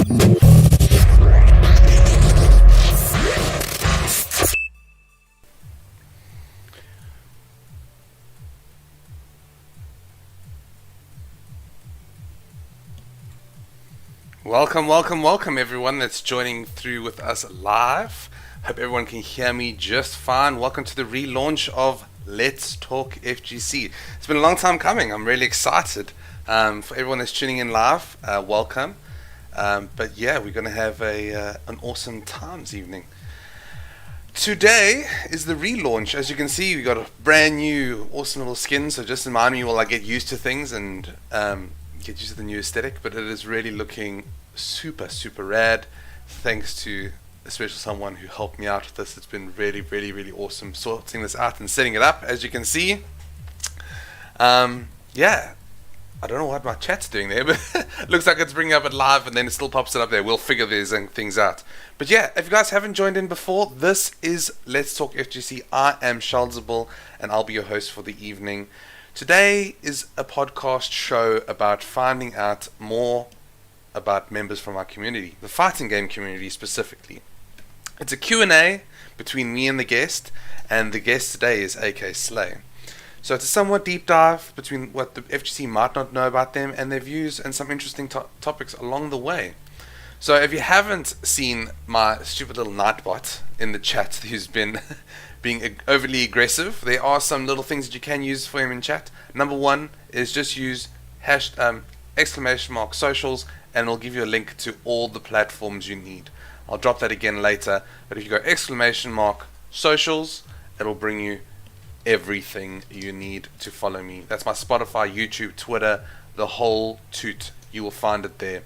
Welcome everyone that's joining through with us live. Hope everyone can hear me just fine. Welcome to the relaunch of Let's Talk FGC. It's been a long time coming. I'm really excited. For everyone that's tuning in live, welcome. But yeah, we're going to have an awesome time this evening. Today is the relaunch. As you can see, we got a brand new awesome little skin, so just remind me while I get used to things and get used to the new aesthetic, but it is really looking super rad. Thanks to especially someone who helped me out with this. It's been really awesome sorting this out and setting it up. As you can see, yeah, I don't know what my chat's doing there, but it looks like it's bringing up it live and then it still pops it up there. We'll figure these things out. But yeah, if you guys haven't joined in before, this is Let's Talk FGC. I am Sheldzable and I'll be your host for the evening. Today is a podcast show about finding out more about members from our community, the fighting game community specifically. It's a Q&A between me and the guest today is AK Slay. So it's a somewhat deep dive between what the FGC might not know about them and their views and some interesting topics along the way. So if you haven't seen my stupid little nightbot in the chat who's been being overly aggressive, there are some little things that you can use for him in chat. Number one is just use !socials and it'll give you a link to all the platforms you need. I'll drop that again later, but if you go !socials, it'll bring you everything you need to follow me. That's my Spotify, YouTube, Twitter, the whole toot. You will find it there.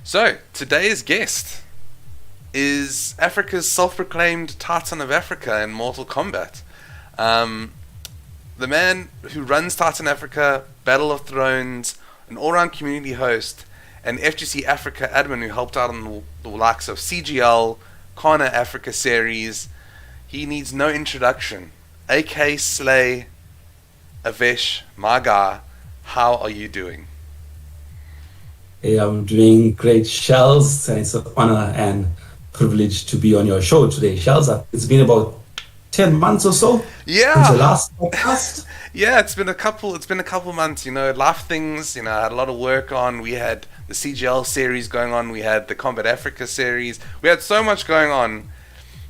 So today's guest is Africa's self-proclaimed Titan of Africa in Mortal Kombat. The man who runs Titan Africa, Battle of Thrones, an all-round community host, and FGC Africa admin who helped out on the likes of CGL, Kana Africa series. He needs no introduction. AK Slay, Avesh, my guy, how are you doing? Hey, I'm doing great, Shells, and it's an honor and privilege to be on your show today, Shells. It's been about 10 months or so. Yeah. Since the last podcast. Yeah, it's been a couple months, life things, I had a lot of work on. We had the CGL series going on, we had the Combat Africa series. We had so much going on.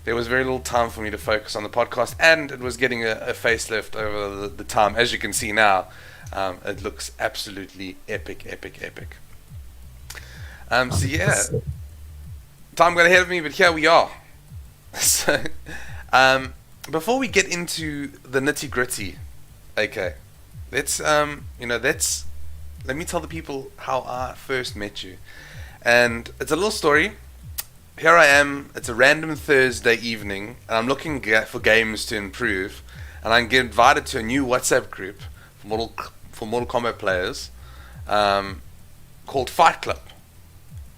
There was very little time for me to focus on the podcast, and it was getting a facelift over the time. As you can see now, it looks absolutely epic. So yeah, time got ahead of me, but here we are. So, before we get into the nitty gritty, okay, let me tell the people how I first met you, and it's a little story. Here I am. It's a random Thursday evening, and I'm looking for games to improve, and I get invited to a new WhatsApp group for Mortal Kombat players, called Fight Club.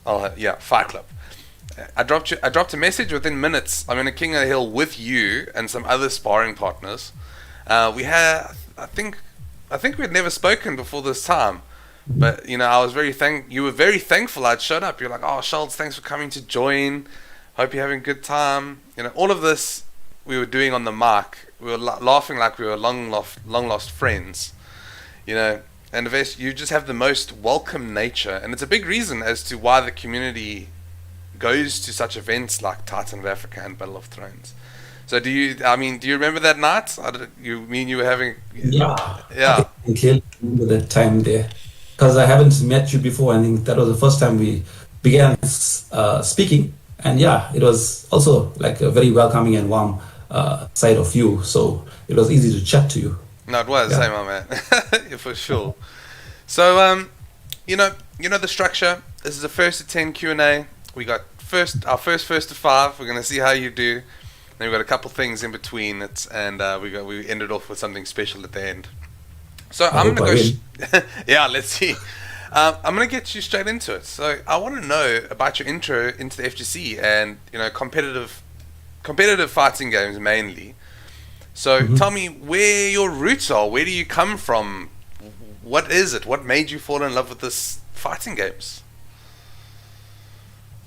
Oh yeah, Fight Club. I dropped a message within minutes. I'm in a King of the Hill with you and some other sparring partners. We had, I think we'd never spoken before this time, but I was you were very thankful I'd showed up. You're like, oh, Shelds, thanks for coming to join. Hope you're having a good time. All of this we were doing on the mic. We were laughing like we were long lost friends. And Avesh, you just have the most welcome nature, and it's a big reason as to why the community goes to such events like Titan of Africa and Battle of Thrones. So do you remember that night? You were having... Yeah. Yeah. I can clearly remember that time there. Because I haven't met you before. I think that was the first time we began speaking. And yeah, it was also like a very welcoming and warm side of you. So it was easy to chat to you. No, it was, hey, my man. Yeah, for sure. So, the structure. This is a first to 10 Q&A. We got our first to 5. We're going to see how you do. Then we've got a couple things in between it, and we ended off with something special at the end. So I'm going to go... yeah, let's see. I'm going to get you straight into it. So I want to know about your intro into the FGC and, competitive fighting games mainly. So tell me where your roots are. Where do you come from? What is it? What made you fall in love with this fighting games?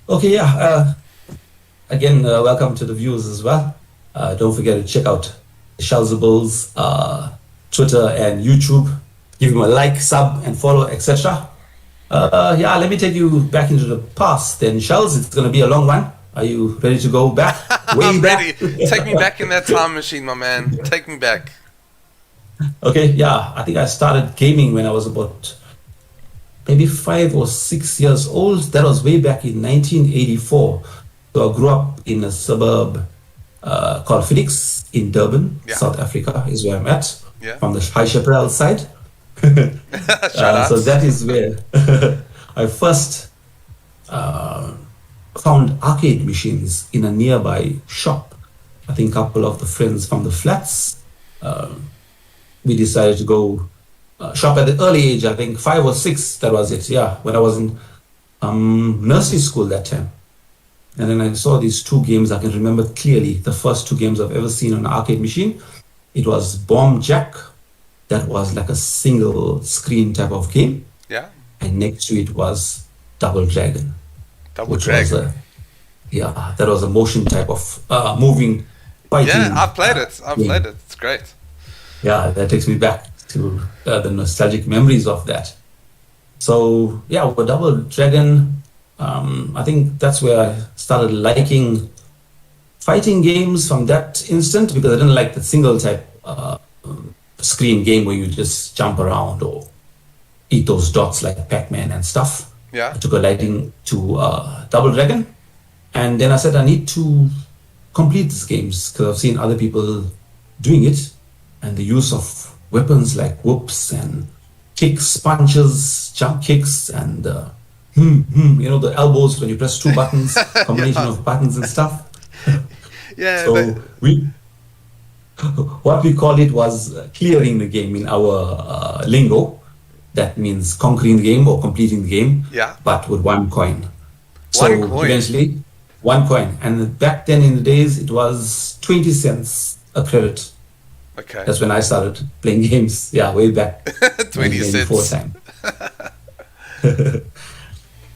Okay, yeah. Again, welcome to the viewers as well. Don't forget to check out Sheldzable's Twitter and YouTube. Give him a like, sub, and follow, etc. Yeah, let me take you back into the past then. Shells, it's going to be a long one. Are you ready to go back? I'm ready. Take me back in that time machine, my man. Take me back. Okay, yeah. I think I started gaming when I was about maybe 5 or 6 years old. That was way back in 1984. So I grew up in a suburb called Phoenix in Durban, South Africa is where I'm at, from the High Chaparral side. So that is where I first found arcade machines in a nearby shop. I think a couple of the friends from the flats, we decided to go shop at the early age, I think 5 or 6, that was it, when I was in nursery school that time. And then I saw these 2 games, I can remember clearly, the first 2 games I've ever seen on an arcade machine. It was Bomb Jack, that was like a single screen type of game. Yeah. And next to it was Double Dragon. Double Dragon. That was a motion type of moving, fighting. Yeah, I've played it. It's great. Yeah, that takes me back to the nostalgic memories of that. So, with Double Dragon, I think that's where I started liking fighting games from that instant, because I didn't like the single type screen game where you just jump around or eat those dots like Pac-Man and stuff. Yeah. I took a liking to Double Dragon, and then I said I need to complete these games because I've seen other people doing it, and the use of weapons like whoops and kicks, punches, jump kicks, and the elbows when you press 2 buttons, combination of buttons and stuff. So what we called it was clearing the game in our lingo. That means conquering the game or completing the game, but with 1 coin. Eventually, 1 coin. And back then in the days, it was 20 cents a credit. Okay. That's when I started playing games. Way back. 20 cents. Time.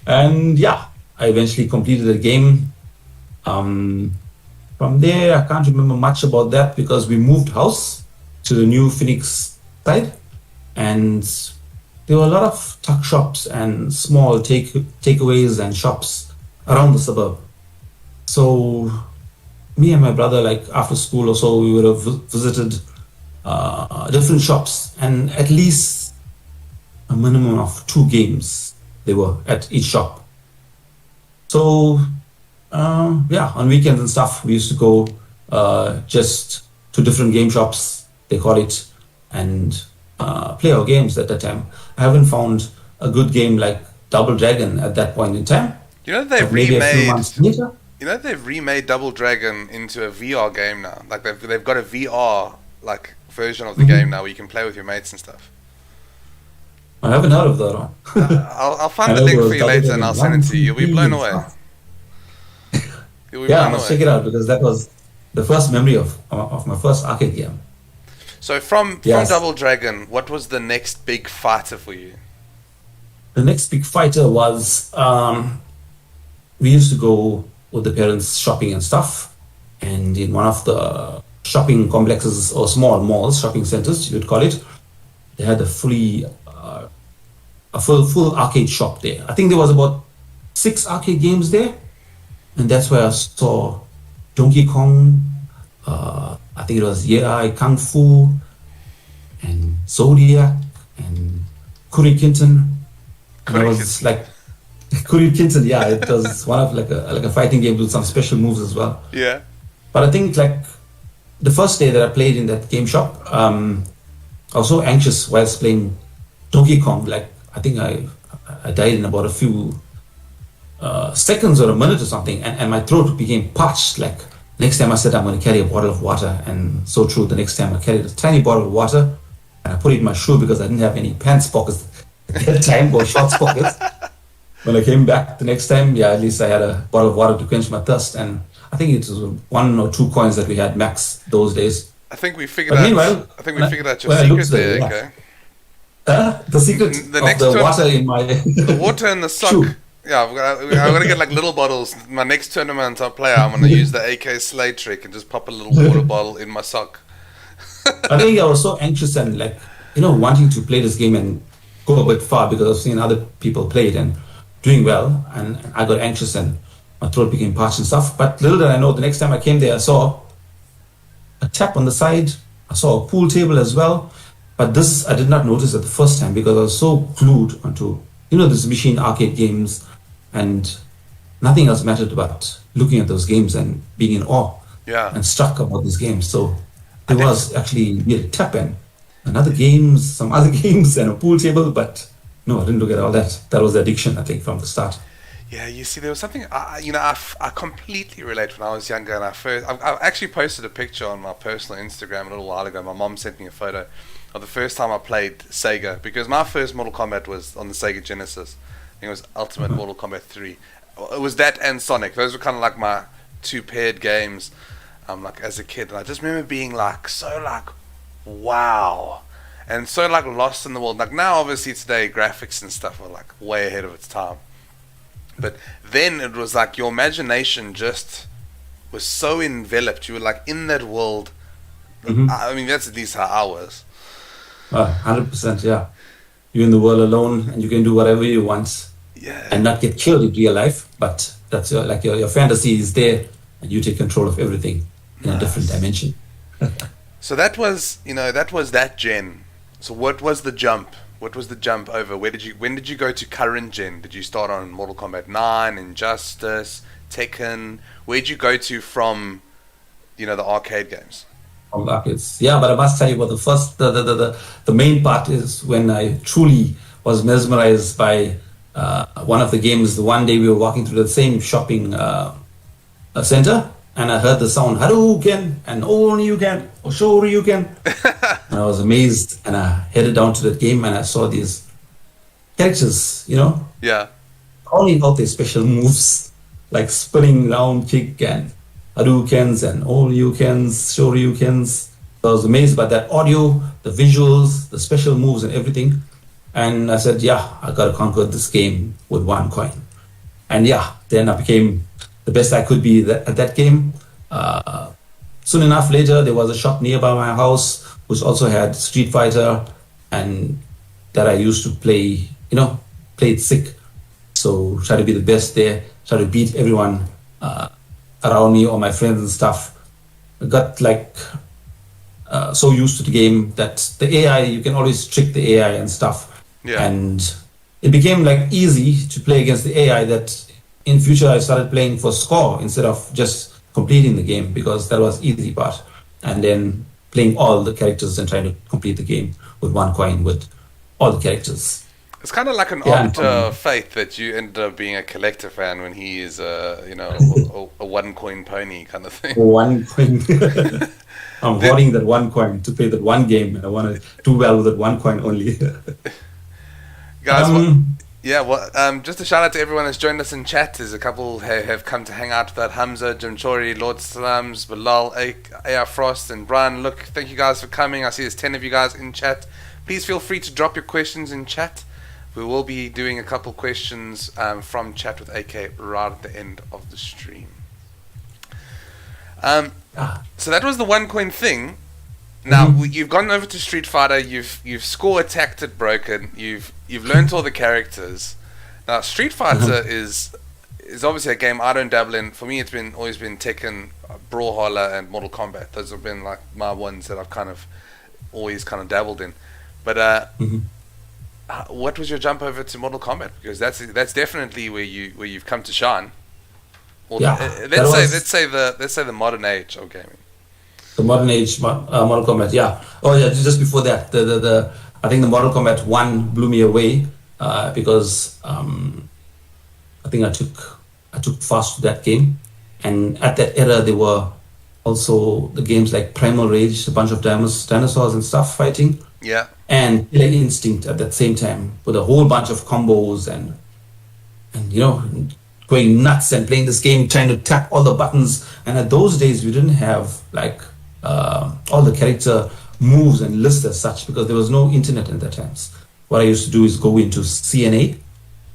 And I eventually completed the game. From there, I can't remember much about that because we moved house to the new Phoenix side, and there were a lot of tuck shops and small takeaways and shops around the suburb. So me and my brother, like after school or so, we would have visited different shops, and at least a minimum of 2 games they were at each shop. So on weekends and stuff, we used to go just to different game shops, they call it, and play our games at that time. I haven't found a good game like Double Dragon at that point in time. You know they've maybe a few months later. You know they've remade Double Dragon into a VR game now. Like they've got a VR like version of the game now where you can play with your mates and stuff. I haven't heard of that one. I'll find the link for you later and I'll send it to you. You'll be blown away. Let's check it out because that was the first memory of my first arcade game. So from Double Dragon, what was the next big fighter for you? The next big fighter was we used to go with the parents shopping and stuff, and in one of the shopping complexes or small malls, shopping centers you would call it, they had a full arcade shop there. I think there was about 6 arcade games there, and that's where I saw Donkey Kong, I think it was Kung Fu, and Zodiac, and Kurikinten. And I was like, Kurikinten, it was one of like a fighting game with some special moves as well. Yeah. But I think like the first day that I played in that game shop, I was so anxious whilst playing Donkey Kong. Like I think I died in about a few seconds or a minute or something, and my throat became parched. Like next time I said I'm going to carry a bottle of water, and so true. The next time I carried a tiny bottle of water, and I put it in my shoe because I didn't have any pants pockets at that time or shorts pockets. When I came back the next time, at least I had a bottle of water to quench my thirst, and I think it was 1 or 2 coins that we had max those days. I think we figured out. I think we figured out your secret there. Okay. The secret of the water in my the water in the sock. shoe. Yeah, I'm gonna get like little bottles. My next tournament I play, I'm gonna use the AK Slay trick and just pop a little water bottle in my sock. I think I was so anxious and like, wanting to play this game and go a bit far because I've seen other people play it and doing well. And I got anxious and my throat became parched and stuff. But little did I know, the next time I came there, I saw a tap on the side. I saw a pool table as well. But this I did not notice at the first time because I was so glued onto, this machine arcade games, and nothing else mattered but looking at those games and being in awe Yeah. and struck about these games. So there was actually a tap and another games, some other games and a pool table, but no, I didn't look at all that. That was the addiction, I think, from the start. Yeah, you see, there was something, I completely relate when I was younger, and I actually posted a picture on my personal Instagram a little while ago. My mom sent me a photo of the first time I played Sega, because my first Mortal Kombat was on the Sega Genesis. I think it was Ultimate Mortal Kombat 3. It was that and Sonic. Those were kind of like my two paired games, like as a kid. And I just remember being like, so like, wow. And so like lost in the world. Like now, obviously today, graphics and stuff are like way ahead of its time. But then it was like your imagination just was so enveloped. You were like in that world. I mean, that's at least how I was. 100%, yeah. You're in the world alone and you can do whatever you want. Yeah. And not get killed in real life, but that's your fantasy is there and you take control of everything in a different dimension. So that was that gen. So what was the jump? What was the jump over? When did you go to current gen? Did you start on Mortal Kombat 9, Injustice, Tekken? Where'd you go to from, the arcade games? From the arcades. Yeah, but I must tell you about the first, the main part is when I truly was mesmerized by one of the games. The one day we were walking through the same shopping center, and I heard the sound Hadouken and only you can, or sure you can. And I was amazed, and I headed down to that game and I saw these characters, Yeah. calling out their special moves like spinning round kick and Hadoukens and all you cans, sure you cans. So I was amazed by that audio, the visuals, the special moves and everything. And I said, yeah, I got to conquer this game with one coin. And yeah, then I became the best I could be at that game. Soon enough later, there was a shop nearby my house which also had Street Fighter, and that I used to play, play it sick. So try to be the best there, try to beat everyone around me or my friends and stuff. I got like so used to the game that the AI, you can always trick the AI and stuff. Yeah. And it became like easy to play against the AI that in future I started playing for score instead of just completing the game, because that was easy part. And then playing all the characters and trying to complete the game with one coin with all the characters. It's kind of like an odd fate that you end up being a collector fan when he is a one coin pony kind of thing. One coin. I'm hoarding that one coin to play that one game, and I want to do well with that one coin only. Guys, just a shout out to everyone that's joined us in chat. There's a couple who have come to hang out with that Hamza, Jim Chori, Lord Slums, Bilal, A.R. Frost, and Brian. Look, thank you guys for coming. I see there's 10 of you guys in chat. Please feel free to drop your questions in chat. We will be doing a couple questions from chat with AK right at the end of the stream. So that was the one coin thing. Now you've gone over to Street Fighter. You've score attacked it broken. You've learnt all the characters. Now Street Fighter is obviously a game I don't dabble in. For me, it's always been Tekken, Brawlhalla, and Mortal Kombat. Those have been like my ones that I've always dabbled in. But what was your jump over to Mortal Kombat? Because that's definitely where you've come to shine. Or let's say the modern age of gaming. The modern age Mortal Kombat, yeah. Oh yeah, just before that, I think the Mortal Kombat 1 blew me away because I think I took fast to that game, and at that era there were also the games like Primal Rage, a bunch of dinosaurs and stuff fighting. Yeah. And Killer Instinct at that same time with a whole bunch of combos and going nuts and playing this game, trying to tap all the buttons. And at those days we didn't have like all the character moves and lists as such, because there was no internet at that time. What I used to do is go into CNA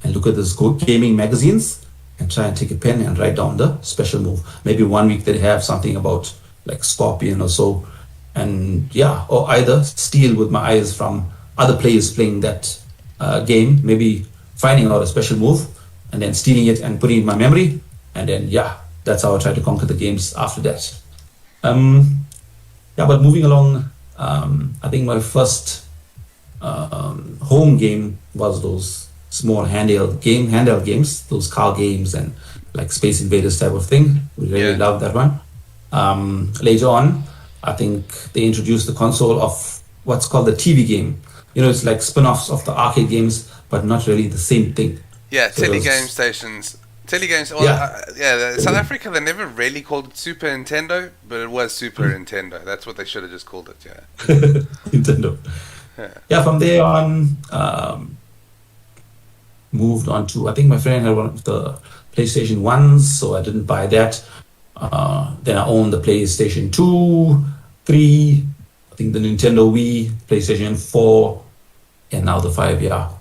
and look at these gaming magazines and try and take a pen and write down the special move. Maybe 1 week they have something about like Scorpion or so. And yeah, or either steal with my eyes from other players playing that game, maybe finding out a special move and then stealing it and putting it in my memory. And then, yeah, that's how I try to conquer the games after that. Yeah, but moving along, I think my first home game was those small handheld games, those car games and like Space Invaders type of thing. We really loved that one. Later on, I think they introduced the console of what's called the TV game. You know, it's like spin-offs of the arcade games, but not really the same thing. Yeah, so telegame stations. Telegames, well, South Africa, they never really called it Super Nintendo, but it was Super Nintendo. That's what they should have just called it, yeah. Nintendo. Yeah, from there on, moved on to, I think my friend had one of the PlayStation 1s, so I didn't buy that. Then I owned the PlayStation 2, 3, I think the Nintendo Wii, PlayStation 4, and now the 5, yeah.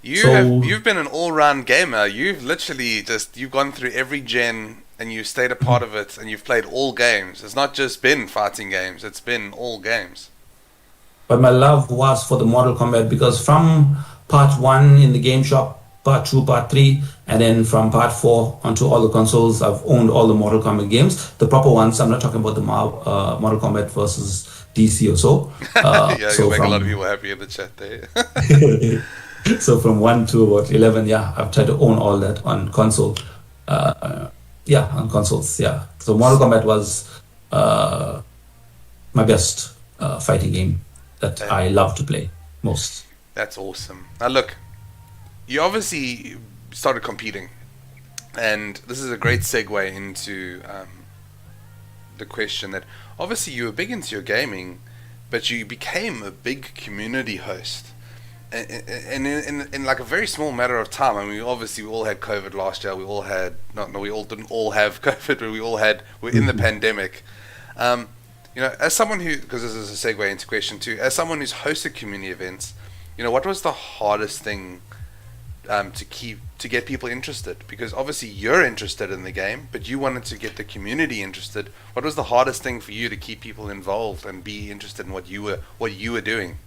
You've been an all-round gamer. You've literally you've gone through every gen and you've stayed a part of it and you've played all games. It's not just been fighting games, it's been all games. But my love was for the Mortal Kombat, because from part 1 in the game shop, part 2, part 3, and then from part 4 onto all the consoles, I've owned all the Mortal Kombat games. The proper ones, I'm not talking about the Mortal Kombat versus DC or so. Yeah, you'll make a lot of people happy in the chat there. So from 1 to about 11, yeah, I've tried to own all that on console. On consoles, yeah. So Mortal Kombat was my best fighting game that I love to play most. That's awesome. Now look, you obviously started competing, and this is a great segue into the question that obviously you were big into your gaming, but you became a big community host. And in like a very small matter of time. I mean, we all had COVID last year. We all didn't all have COVID, but we're in the pandemic. You know, as someone who, because this is a segue into question 2, as someone who's hosted community events, you know, what was the hardest thing to get people interested? Because obviously you're interested in the game, but you wanted to get the community interested. What was the hardest thing for you to keep people involved and be interested in what you were doing?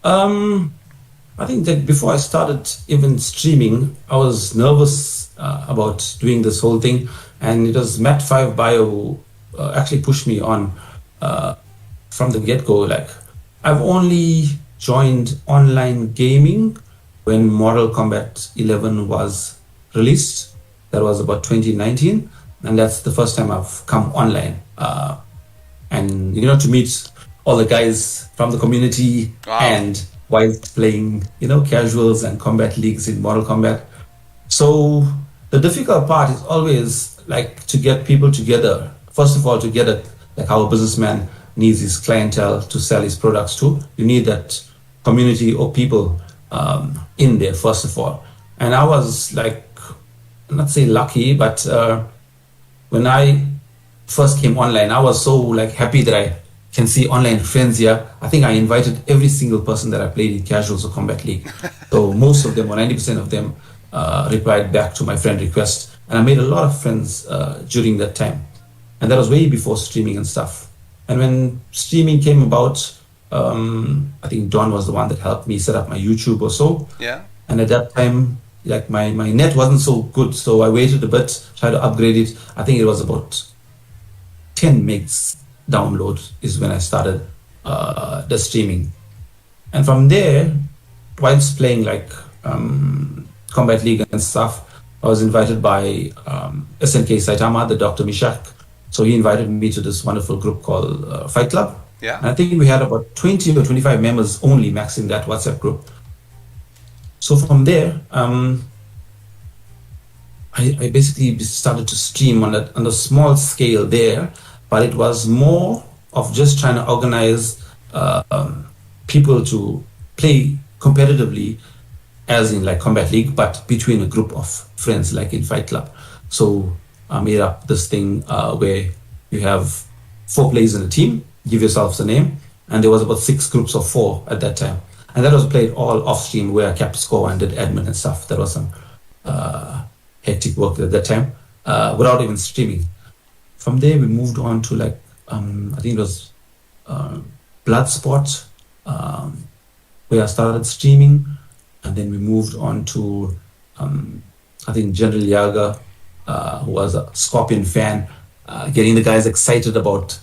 I think that before I started even streaming, I was nervous about doing this whole thing, and it was Matt5 Bio who actually pushed me on from the get-go. Like, I've only joined online gaming when Mortal Kombat 11 was released. That was about 2019, and that's the first time I've come online. And you know, to meet all the guys from the community. Wow. And while playing, you know, casuals and combat leagues in Mortal Kombat. So the difficult part is always like to get people together. First of all, to get it, like how a businessman needs his clientele to sell his products to. You need that community or people in there, first of all. And I was like, not say lucky, but when I first came online, I was so like happy that I can see online friends here. I think I invited every single person that I played in casuals or combat league. So most of them, or 90% of them, replied back to my friend request. And I made a lot of friends during that time. And that was way before streaming and stuff. And when streaming came about, I think Don was the one that helped me set up my YouTube or so. Yeah. And at that time, like my net wasn't so good. So I waited a bit, tried to upgrade it. I think it was about 10 megs download is when I started the streaming. And from there, whilst playing like Combat League and stuff, I was invited by SNK Saitama, the Dr. Mishak. So he invited me to this wonderful group called Fight Club. Yeah. And I think we had about 20 or 25 members only max in that WhatsApp group. So from there, I basically started to stream on a small scale there, but it was more of just trying to organize people to play competitively, as in like Combat League, but between a group of friends, like in Fight Club. So I made up this thing where you have 4 players in a team, give yourselves a name, and there was about 6 groups of 4 at that time. And that was played all off stream, where I kept score and did admin and stuff. That was some hectic work at that time, without even streaming. From there, we moved on to like, I think it was Bloodsport, where I started streaming. And then we moved on to, I think, General Yaga, who was a Scorpion fan, getting the guys excited about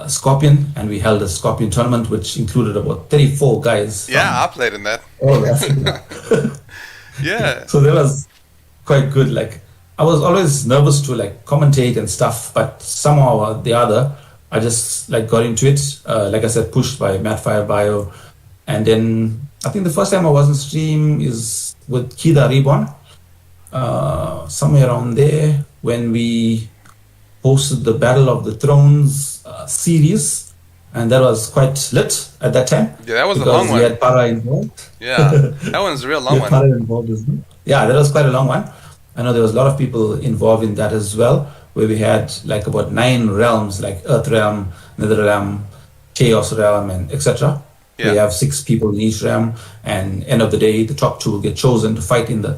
Scorpion. And we held a Scorpion tournament, which included about 34 guys. Yeah, I played in that. All Africa. Yeah. So that was quite good. Like, I was always nervous to like commentate and stuff, but somehow or the other, I just like got into it. Like I said, pushed by Madfire Bio. And then I think the first time I was on stream is with Kida Reborn, somewhere around there, when we hosted the Battle of the Thrones series. And that was quite lit at that time. Yeah, that was a long one. We had Para involved. Yeah, that one's a real long one. Para involved as well. Yeah, that was quite a long one. I know there was a lot of people involved in that as well, where we had like about 9 realms, like Earth Realm, Nether Realm, Chaos Realm, and etc. Yeah. We have 6 people in each realm, and end of the day, the top 2 will get chosen to fight in the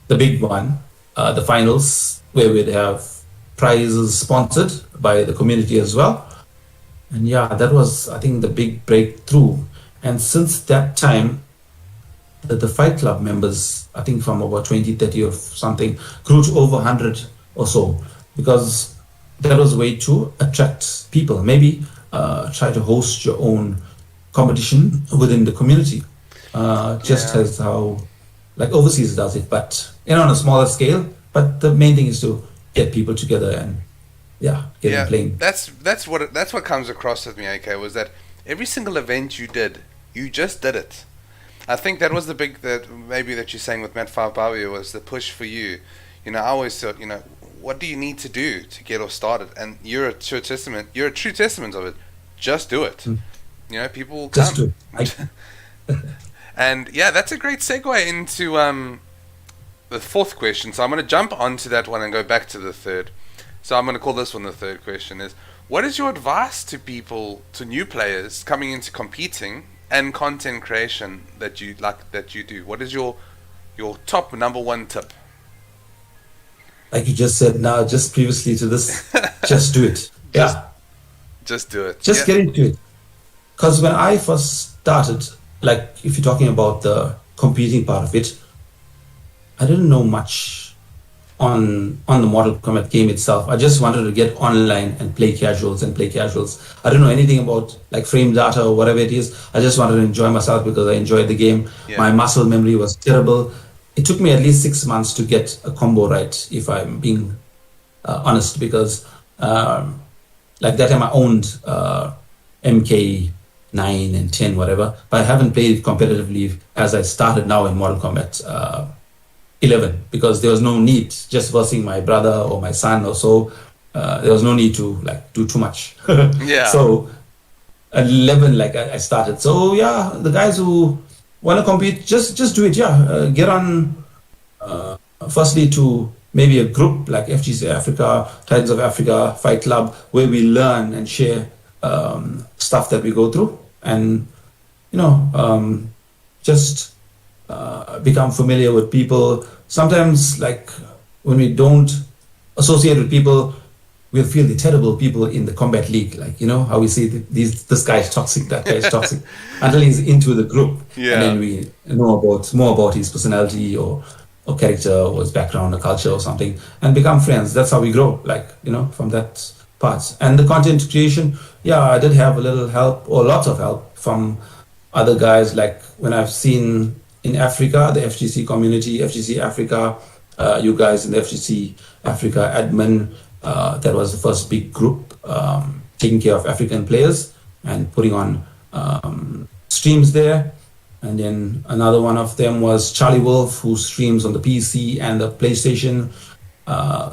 big one, the finals, where we'd have prizes sponsored by the community as well. And yeah, that was, I think, the big breakthrough. And since that time, the Fight Club members, I think from about 20, 30 or something, grew to over 100 or so, because that was a way to attract people. Maybe try to host your own competition within the community, as how like overseas does it, but on a smaller scale. But the main thing is to get people together and get them playing. That's what comes across with me, AK, was that every single event you did, you just did it. I think that was the big that you're saying with Matt Fabio was the push for you. I always thought, what do you need to do to get us started? And you're a true testament. You're a true testament of it. Just do it. People will come. Just do it. And yeah, that's a great segue into the 4th question. So I'm going to jump onto that one and go back to the 3rd. So I'm going to call this one the 3rd question is, what is your advice to people, to new players coming into competing and content creation that you do? What is your top number 1 tip? Like you just said now, just previously to this, just do it. Just do it. Just get into it. Because when I first started, like if you're talking about the competing part of it, I didn't know much on the Mortal Kombat game itself. I just wanted to get online and play casuals. I didn't know anything about like frame data or whatever it is. I just wanted to enjoy myself because I enjoyed the game. Yeah. My muscle memory was terrible. It took me at least 6 months to get a combo right, if I'm being honest, because like that time I owned MK9 and 10, whatever, but I haven't played it competitively as I started now in Mortal Kombat 11, because there was no need, just versing my brother or my son or so, there was no need to like do too much. Yeah. So at 11, like I started. So yeah, the guys who want to compete, just do it. Yeah, get on. Firstly, to maybe a group like FGC Africa, Titans of Africa, Fight Club, where we learn and share stuff that we go through, and just become familiar with people. Sometimes, like when we don't associate with people, we'll feel the terrible people in the combat league, like how we see this guy is toxic, that guy is toxic, until he's into the group, and then we know more about his personality or character or his background or culture or something, and become friends. That's how we grow, like from that part. And the content creation, I did have a little help, or lots of help from other guys. Like when I've seen in Africa, the FGC community, FGC Africa, you guys in the FGC Africa admin, that was the first big group taking care of African players and putting on streams there. And then another one of them was Charlie Wolf, who streams on the PC and the PlayStation.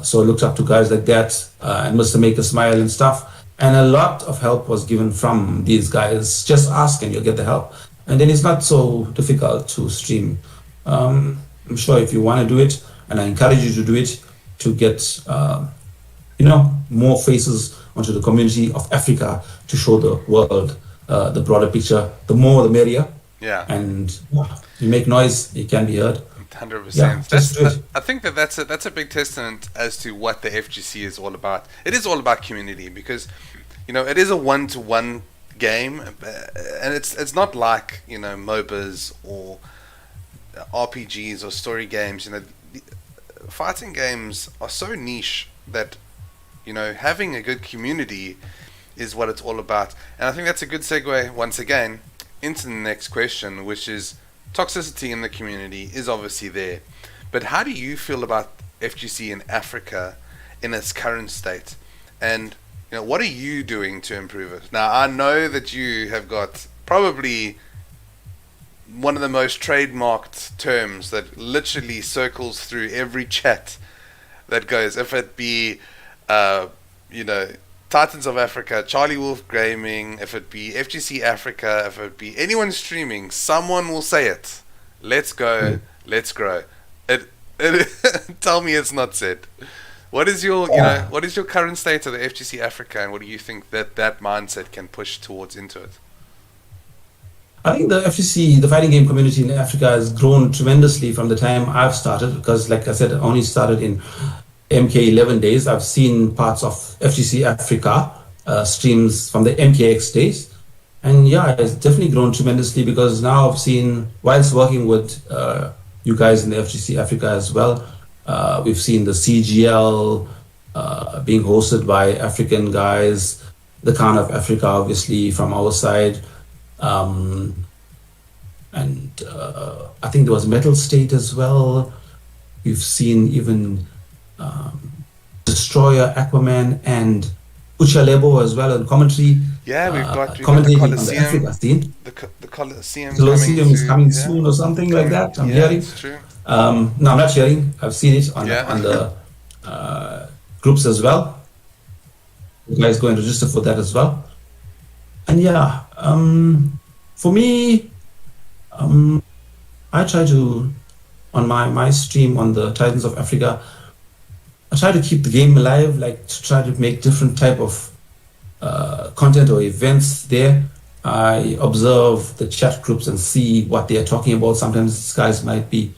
So I looked up to guys like that, and Mr. Make a Smile and stuff. And a lot of help was given from these guys. Just ask and you'll get the help. And then it's not so difficult to stream. I'm sure if you want to do it, and I encourage you to do it, to get more faces onto the community of Africa, to show the world the broader picture. The more the merrier. Yeah. and you make noise, it can be heard. 100%. Just do it. I think that's a big testament as to what the FGC is all about. It is all about community because, it is a one-to-one game, and it's not like MOBAs or RPGs or story games. Fighting games are so niche that having a good community is what it's all about. And I think that's a good segue once again into the next question, which is toxicity in the community is obviously there. But how do you feel about FGC in Africa in its current state? And what are you doing to improve it? Now, I know that you have got probably one of the most trademarked terms that literally circles through every chat that goes, if it be Titans of Africa, Charlie Wolf Gaming, if it be FGC Africa, if it be anyone streaming, someone will say it. Let's go, let's grow. Tell me it's not said. What is your current state of the FGC Africa, and what do you think that mindset can push towards into it? I think the FGC, the fighting game community in Africa, has grown tremendously from the time I've started, because like I said, I only started in MK11 days. I've seen parts of FGC Africa streams from the MKX days. And it's definitely grown tremendously, because now I've seen, whilst working with you guys in the FGC Africa as well, we've seen the CGL being hosted by African guys, the Khan of Africa, obviously, from our side. And I think there was Metal State as well. We've seen even Destroyer, Aquaman, and Uchalebo as well in commentary. Yeah, we've got the Coliseum. The Coliseum. Coliseum is coming soon or something like that. I'm hearing. It's true. No, I'm not hearing. I've seen it on the groups as well. You guys go and register for that as well. And for me, I try to, on my stream on the Titans of Africa, I try to keep the game alive, like to try to make different type of content or events there. I observe the chat groups and see what they are talking about. Sometimes these guys might be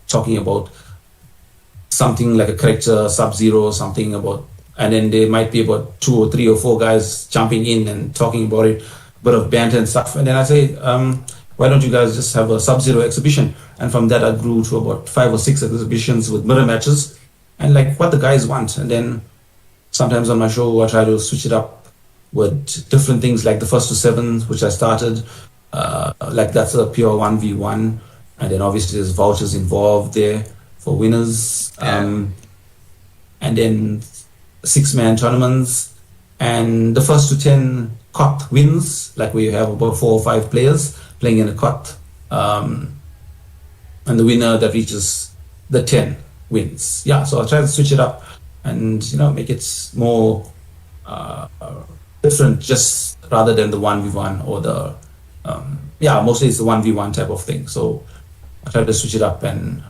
talking about something like a character, Sub-Zero, or something about, and then there might be about 2 or 3 or 4 guys jumping in and talking about it, bit of banter and stuff. And then I say, why don't you guys just have a Sub-Zero exhibition? And from that, I grew to about 5 or 6 exhibitions with mirror matches, and like what the guys want. And then sometimes on my show, I try to switch it up with different things, like the first to 7, which I started. Like that's a pure 1v1. And then obviously there's vouchers involved there for winners. And then 6-man tournaments. And the first to 10 cot wins, like we have about 4 or 5 players playing in a cot. And the winner that reaches the 10 wins. Yeah, so I try to switch it up and make it more different, just rather than the 1v1 or the mostly it's the 1v1 type of thing. So I try to switch it up and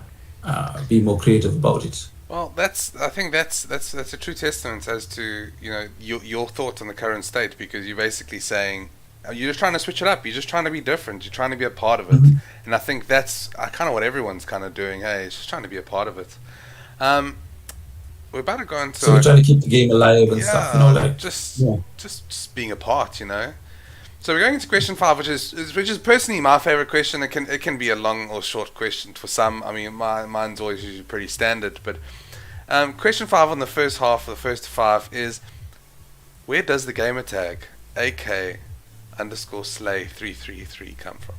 be more creative about it. Well, I think that's a true testament as to your thoughts on the current state, because you're basically saying you're just trying to switch it up. You're just trying to be different. You're trying to be a part of it. Mm-hmm. And I think that's kind of what everyone's kind of doing. Hey, it's just trying to be a part of it. We're about to go into. So we're trying to keep the game alive and stuff. Just being a part. So we're going into question 5, which is personally my favorite question. It can be a long or short question for some. I mean, mine's always usually pretty standard. But question 5 on the first half of the first 5 is, where does the gamer tag AK_Slay333 come from?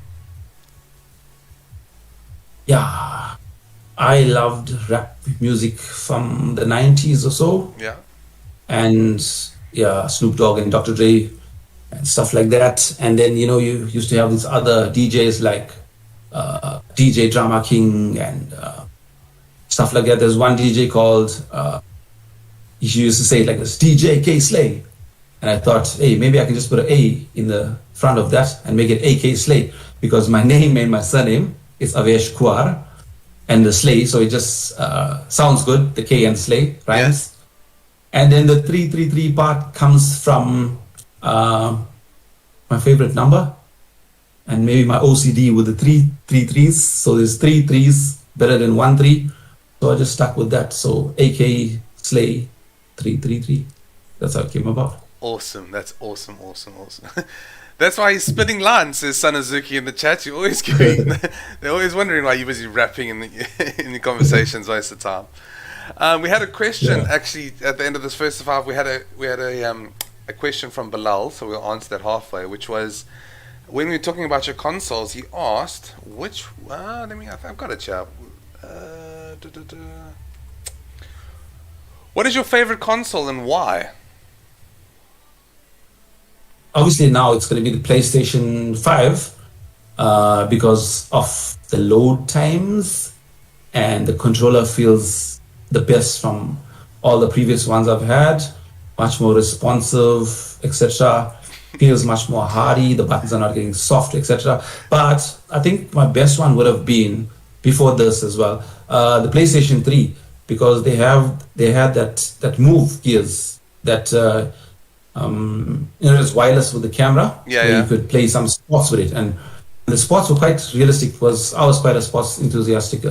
Yeah, I loved rap music from the 90s or so. Yeah. And Snoop Dogg and Dr. Dre and stuff like that. And then, you used to have these other DJs like DJ Drama King and stuff like that. There's one DJ called, he used to say it like this, DJ K Slay. And I thought, hey, maybe I can just put an A in the front of that and make it AK Slay, because my name and my surname is Avesh Kuar and the Slay, so it just sounds good, the K and Slay rhymes. Yes. And then the 333 part comes from my favorite number, and maybe my OCD with the three threes. So there's three threes better than 1 3. So I just stuck with that. So AKE Slay 333. That's how it came about. Awesome. That's awesome. That's why he's spitting lines, says Sanazuki in the chat. You're always giving, they're always wondering why you're busy rapping in the conversations most of the time. We had a question actually at the end of this first of 5. We had a question from Bilal, so we'll answer that halfway, which was when we were talking about your consoles. He asked which. I've got it here. What is your favorite console and why? Obviously now it's going to be the PlayStation 5 because of the load times, and the controller feels the best from all the previous ones I've had. Much more responsive, etc. Feels much more hardy. The buttons are not getting soft, etc. But I think my best one would have been before this as well, the PlayStation 3, because they had that move gears that it's wireless with the camera. You could play some sports with it, and the sports were quite realistic. I was quite a sports enthusiastic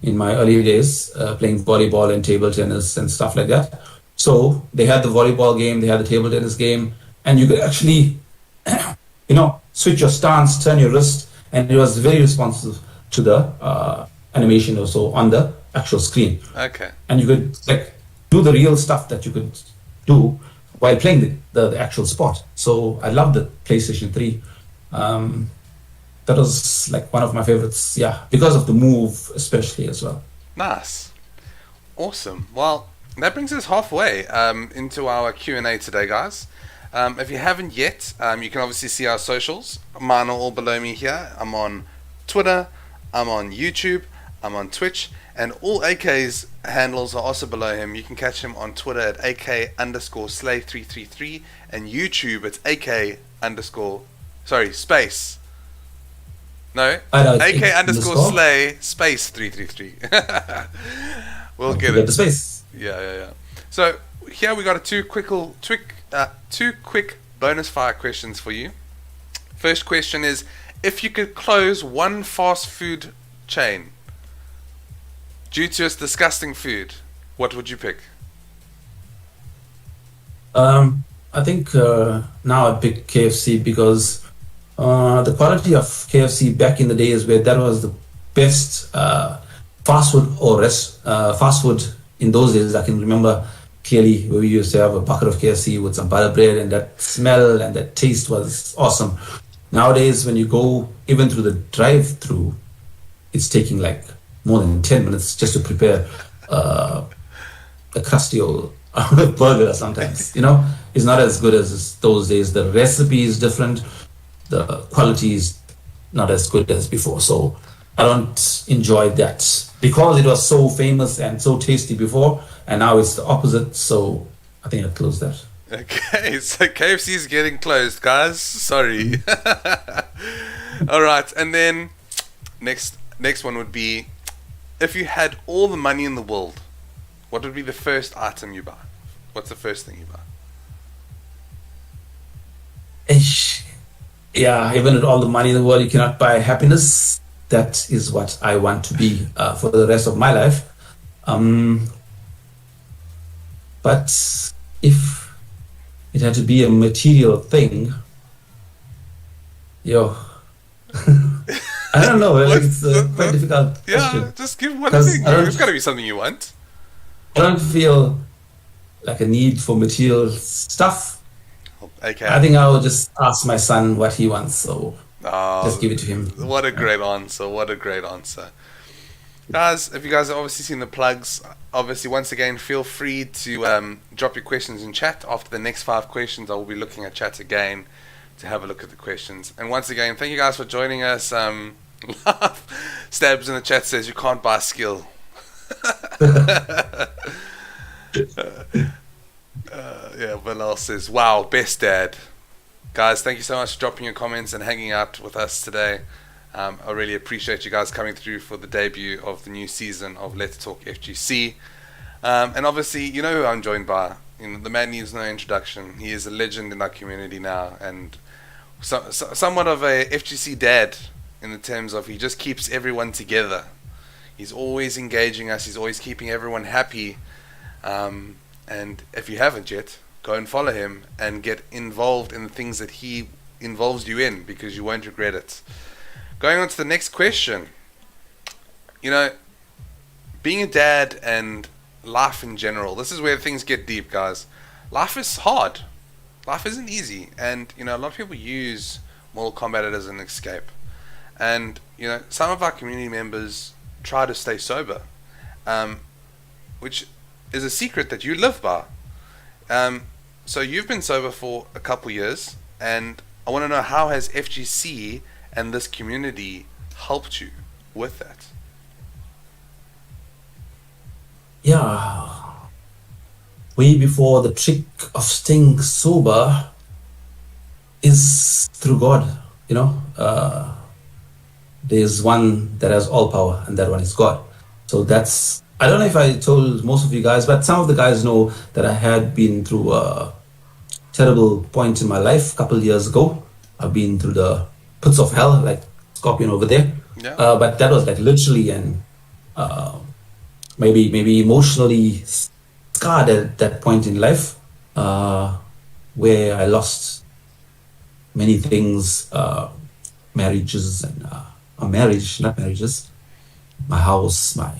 in my early days, playing volleyball and table tennis and stuff like that. So they had the volleyball game, they had the table tennis game, and you could actually, switch your stance, turn your wrist, and it was very responsive to the animation also on the actual screen. Okay. And you could do the real stuff that you could do while playing the actual sport. So I love the PlayStation 3. That was one of my favorites, because of the move especially as well. Nice. Awesome. Well, that brings us halfway into our Q&A today, guys. If you haven't yet, you can obviously see our socials. Mine are all below me here. I'm on Twitter, I'm on YouTube, I'm on Twitch, and all AK's handles are also below him. You can catch him on Twitter at AK_Slay333, and YouTube it's space. No, AK_Slay space 333. We'll get it. The space. Yeah. So here we got two quick bonus fire questions for you. First question is, if you could close one fast food chain due to its disgusting food, what would you pick? I think now I'd pick KFC because the quality of KFC back in the days where that was the best fast food in those days. I can remember clearly where we used to have a bucket of KFC with some butter bread, and that smell and that taste was awesome. Nowadays, when you go even through the drive-through, it's taking more than 10 minutes just to prepare a crusty old burger sometimes. It's not as good as those days. The recipe is different. The quality is not as good as before. So I don't enjoy that because it was so famous and so tasty before, and now it's the opposite. So I think I'd close that. Okay, so KFC is getting closed, guys. Sorry. All right, and then next one would be, if you had all the money in the world, what would be the first item you buy? What's the first thing you buy? Yeah, even with all the money in the world, you cannot buy happiness. That is what I want to be for the rest of my life. But if it had to be a material thing, I don't know. It's quite difficult. Yeah, just give one thing. It's got to be something you want. I don't feel like a need for material stuff. Okay. I think I will just ask my son what he wants, so just give it to him. What a great answer. Guys, if you guys have obviously seen the plugs, obviously once again feel free to drop your questions in chat. After the next 5 questions, I will be looking at chat again to have a look at the questions. And once again, thank you guys for joining us. Stabs in the chat says you can't buy skill. Bilal says, wow, best dad. Guys, thank you so much for dropping your comments and hanging out with us today. I really appreciate you guys coming through for the debut of the new season of Let's Talk FGC. And obviously, you know who I'm joined by. The man needs no introduction. He is a legend in our community now, and somewhat of a FGC dad in the terms of he just keeps everyone together. He's always engaging us. He's always keeping everyone happy. And if you haven't yet, go and follow him and get involved in the things that he involves you in, because you won't regret it. Going on to the next question. You know, being a dad and life in general, this is where things get deep, guys. Life is hard. Life isn't easy. And, you know, a lot of people use Mortal Kombat as an escape. And, you know, some of our community members try to stay sober, which is a secret that you live by. So you've been sober for a couple years, and I want to know, how has FGC and this community helped you with that? Yeah. Way before, the trick of staying sober is through God, you know. There's one that has all power, and that one is God. So that's, I don't know if I told most of you guys, but some of the guys know that I had been through a terrible point in my life a couple of years ago. I've been through the pits of hell, like Scorpion over there. Yeah. But that was like literally and maybe emotionally scarred at that point in life, where I lost many things, marriages and not marriages, my house, my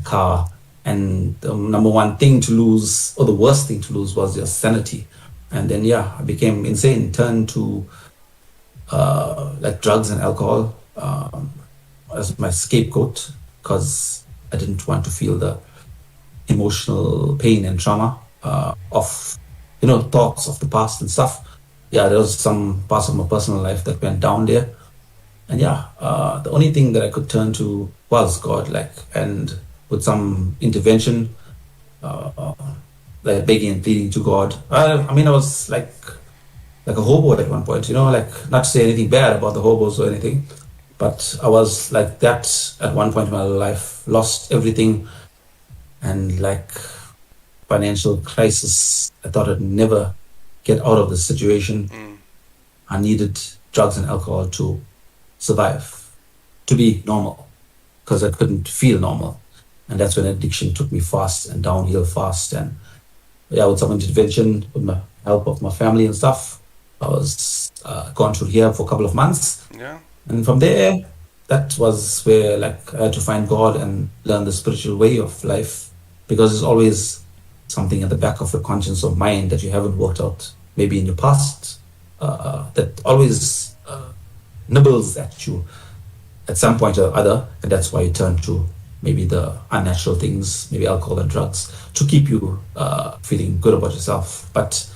car, and the number one thing to lose, or the worst thing to lose, was your sanity. And then I became insane, turned to like drugs and alcohol as my scapegoat, because I didn't want to feel the emotional pain and trauma of, you know, thoughts of the past and stuff. There was some parts of my personal life that went down there. And the only thing that I could turn to was God, and with some intervention, like begging and pleading to God. I mean, I was like a hobo at one point, you know, like, not to say anything bad about the hobos or anything, but I was like that at one point in my life, lost everything, and like financial crisis. I thought I'd never get out of the situation. I needed drugs and alcohol to survive, to be normal, because I couldn't feel normal. And that's when addiction took me fast and downhill fast. And with some intervention, with the help of my family and stuff, I was gone through here for a couple of months. And from there, that was where like I had to find God and learn the spiritual way of life, because there's always something at the back of your conscience or mind that you haven't worked out, maybe in your past, that always nibbles at you at some point or other. And that's why you turn to maybe the unnatural things, maybe alcohol and drugs, to keep you feeling good about yourself. But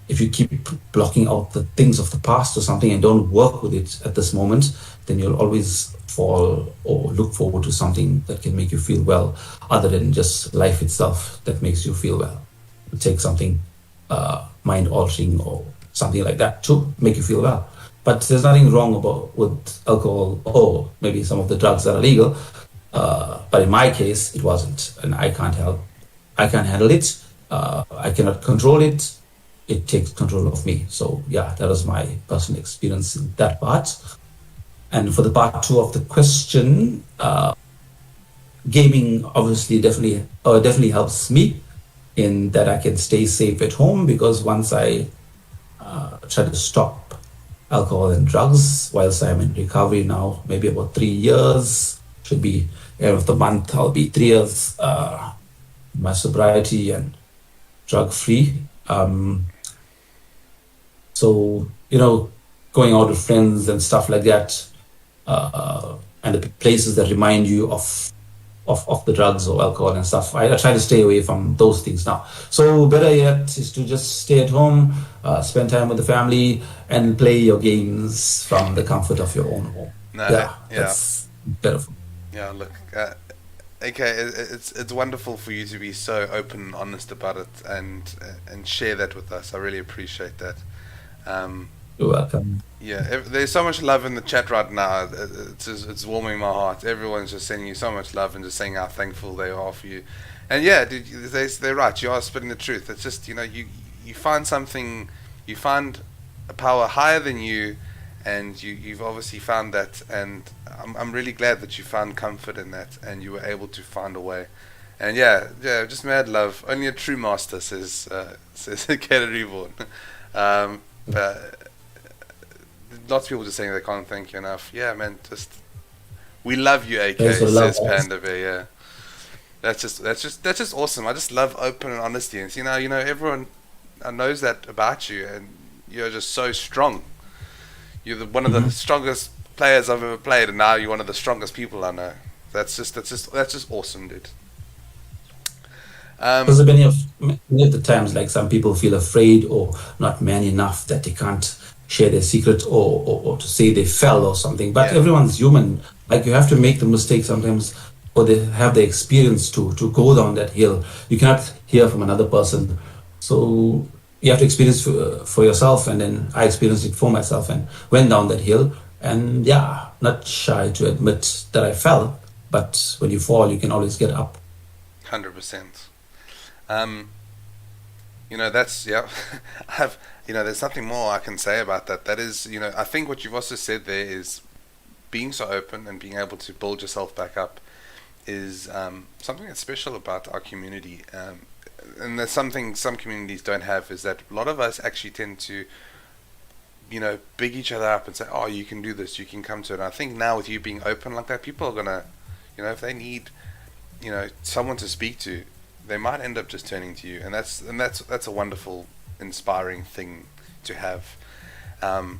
if you keep blocking out the things of the past or something and don't work with it at this moment, then you'll always fall or look forward to something that can make you feel well, other than just life itself that makes you feel well. You take something mind-altering or something like that to make you feel well. But there's nothing wrong with alcohol or maybe some of the drugs that are legal. But in my case, it wasn't, and I can't handle it. I cannot control it. It takes control of me. So that was my personal experience in that part. And for the part 2 of the question, gaming obviously definitely helps me in that I can stay safe at home, because once I try to stop alcohol and drugs, whilst I'm in recovery now, maybe about 3 years, should be end of the month, I'll be 3 years my sobriety and drug free. So, you know, going out with friends and stuff like that, and the places that remind you of the drugs or alcohol and stuff, I try to stay away from those things now. So better yet is to just stay at home, spend time with the family, and play your games from the comfort of your own home. That's better for me. Look, okay, it's wonderful for you to be so open and honest about it and share that with us. I really appreciate that. You're welcome. There's so much love in the chat right now. It's warming my heart. Everyone's just sending you so much love and just saying how thankful they are for you. And they're right. You are spitting the truth. It's just, you know, you find something, you find a power higher than you, and you've obviously found that, and I'm really glad that you found comfort in that, and you were able to find a way. And just mad love. Only a true master, says Caleb Reborn. But lots of people just saying they can't thank you enough. Yeah, man, just we love you, AK, says Panda Bear. Yeah, that's just awesome. I just love open and honesty, and everyone knows that about you, and you're just so strong. You're one of the strongest players I've ever played, and now you're one of the strongest people I know. That's just awesome, dude. Because many of the times, like some people feel afraid or not man enough that they can't share their secret or to say they fell or something. But everyone's human. Like you have to make the mistake sometimes, or they have the experience to go down that hill. You cannot hear from another person. So you have to experience for yourself, and then I experienced it for myself and went down that hill. And not shy to admit that I fell, but when you fall, you can always get up. 100%. That's there's nothing more I can say about that. That is, I think what you've also said there is being so open and being able to build yourself back up is something that's special about our community. And there's something some communities don't have, is that a lot of us actually tend to, big each other up and say, oh, you can do this, you can come to it. And I think now with you being open like that, people are going to, if they need, someone to speak to, they might end up just turning to you, and that's a wonderful, inspiring thing to have. And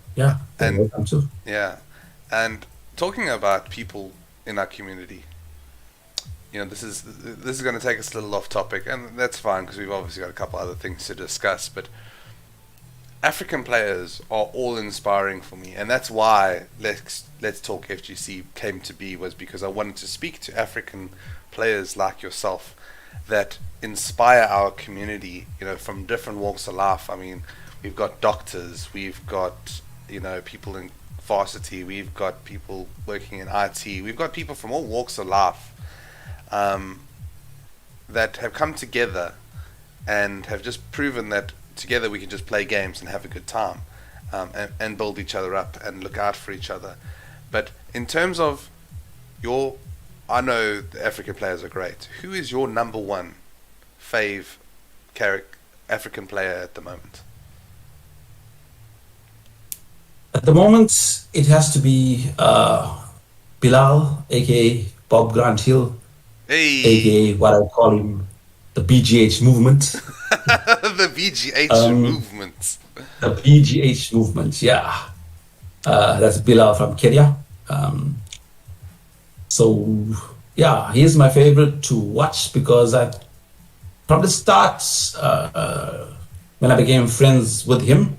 talking about people in our community, this is going to take us a little off topic, and that's fine because we've obviously got a couple other things to discuss. But African players are all inspiring for me, and that's why Let's Talk FGC came to be, was because I wanted to speak to African players like yourself that inspire our community, from different walks of life. I mean, we've got doctors, we've got, people in varsity, we've got people working in IT, we've got people from all walks of life that have come together and have just proven that together we can just play games and have a good time, and build each other up and look out for each other. But in terms of I know the African players are great. Who is your number one fave African player at the moment? At the moment, it has to be Bilal, aka Bob Grant Hill, aka what I call him, the BGH movement. The BGH movement. The BGH movement, yeah. That's Bilal from Kenya. He's my favorite to watch because from the start, when I became friends with him,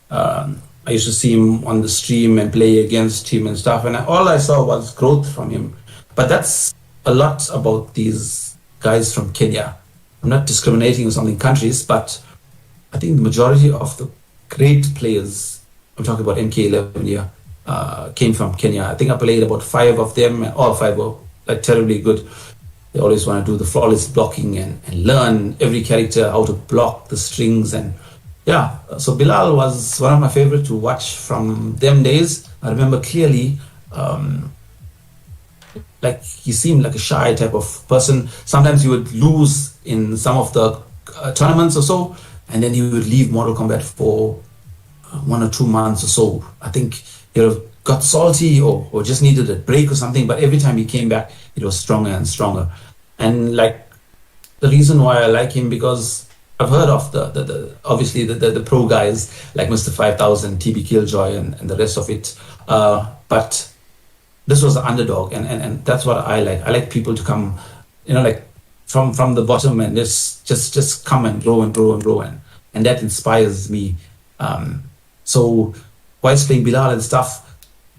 I used to see him on the stream and play against him and stuff, and all I saw was growth from him. But that's a lot about these guys from Kenya. I'm not discriminating on something countries, but I think the majority of the great players, I'm talking about MK11 here, came from Kenya. I think I played about 5 of them, and all 5 were terribly good. They always want to do the flawless blocking and learn every character how to block the strings. And so Bilal was one of my favorite to watch from them days. I remember clearly, he seemed like a shy type of person. Sometimes he would lose in some of the tournaments or so, and then he would leave Mortal Kombat for 1 or 2 months or so. I think he got salty or just needed a break or something, but every time he came back, it was stronger and stronger. And the reason why I like him, because I've heard of the pro guys like Mr. 5000, TB Killjoy, and the rest of it, but this was the underdog, and that's what I like. I like people to come, from the bottom and just come and grow and grow and grow, and that inspires me. So whilst playing Bilal and stuff,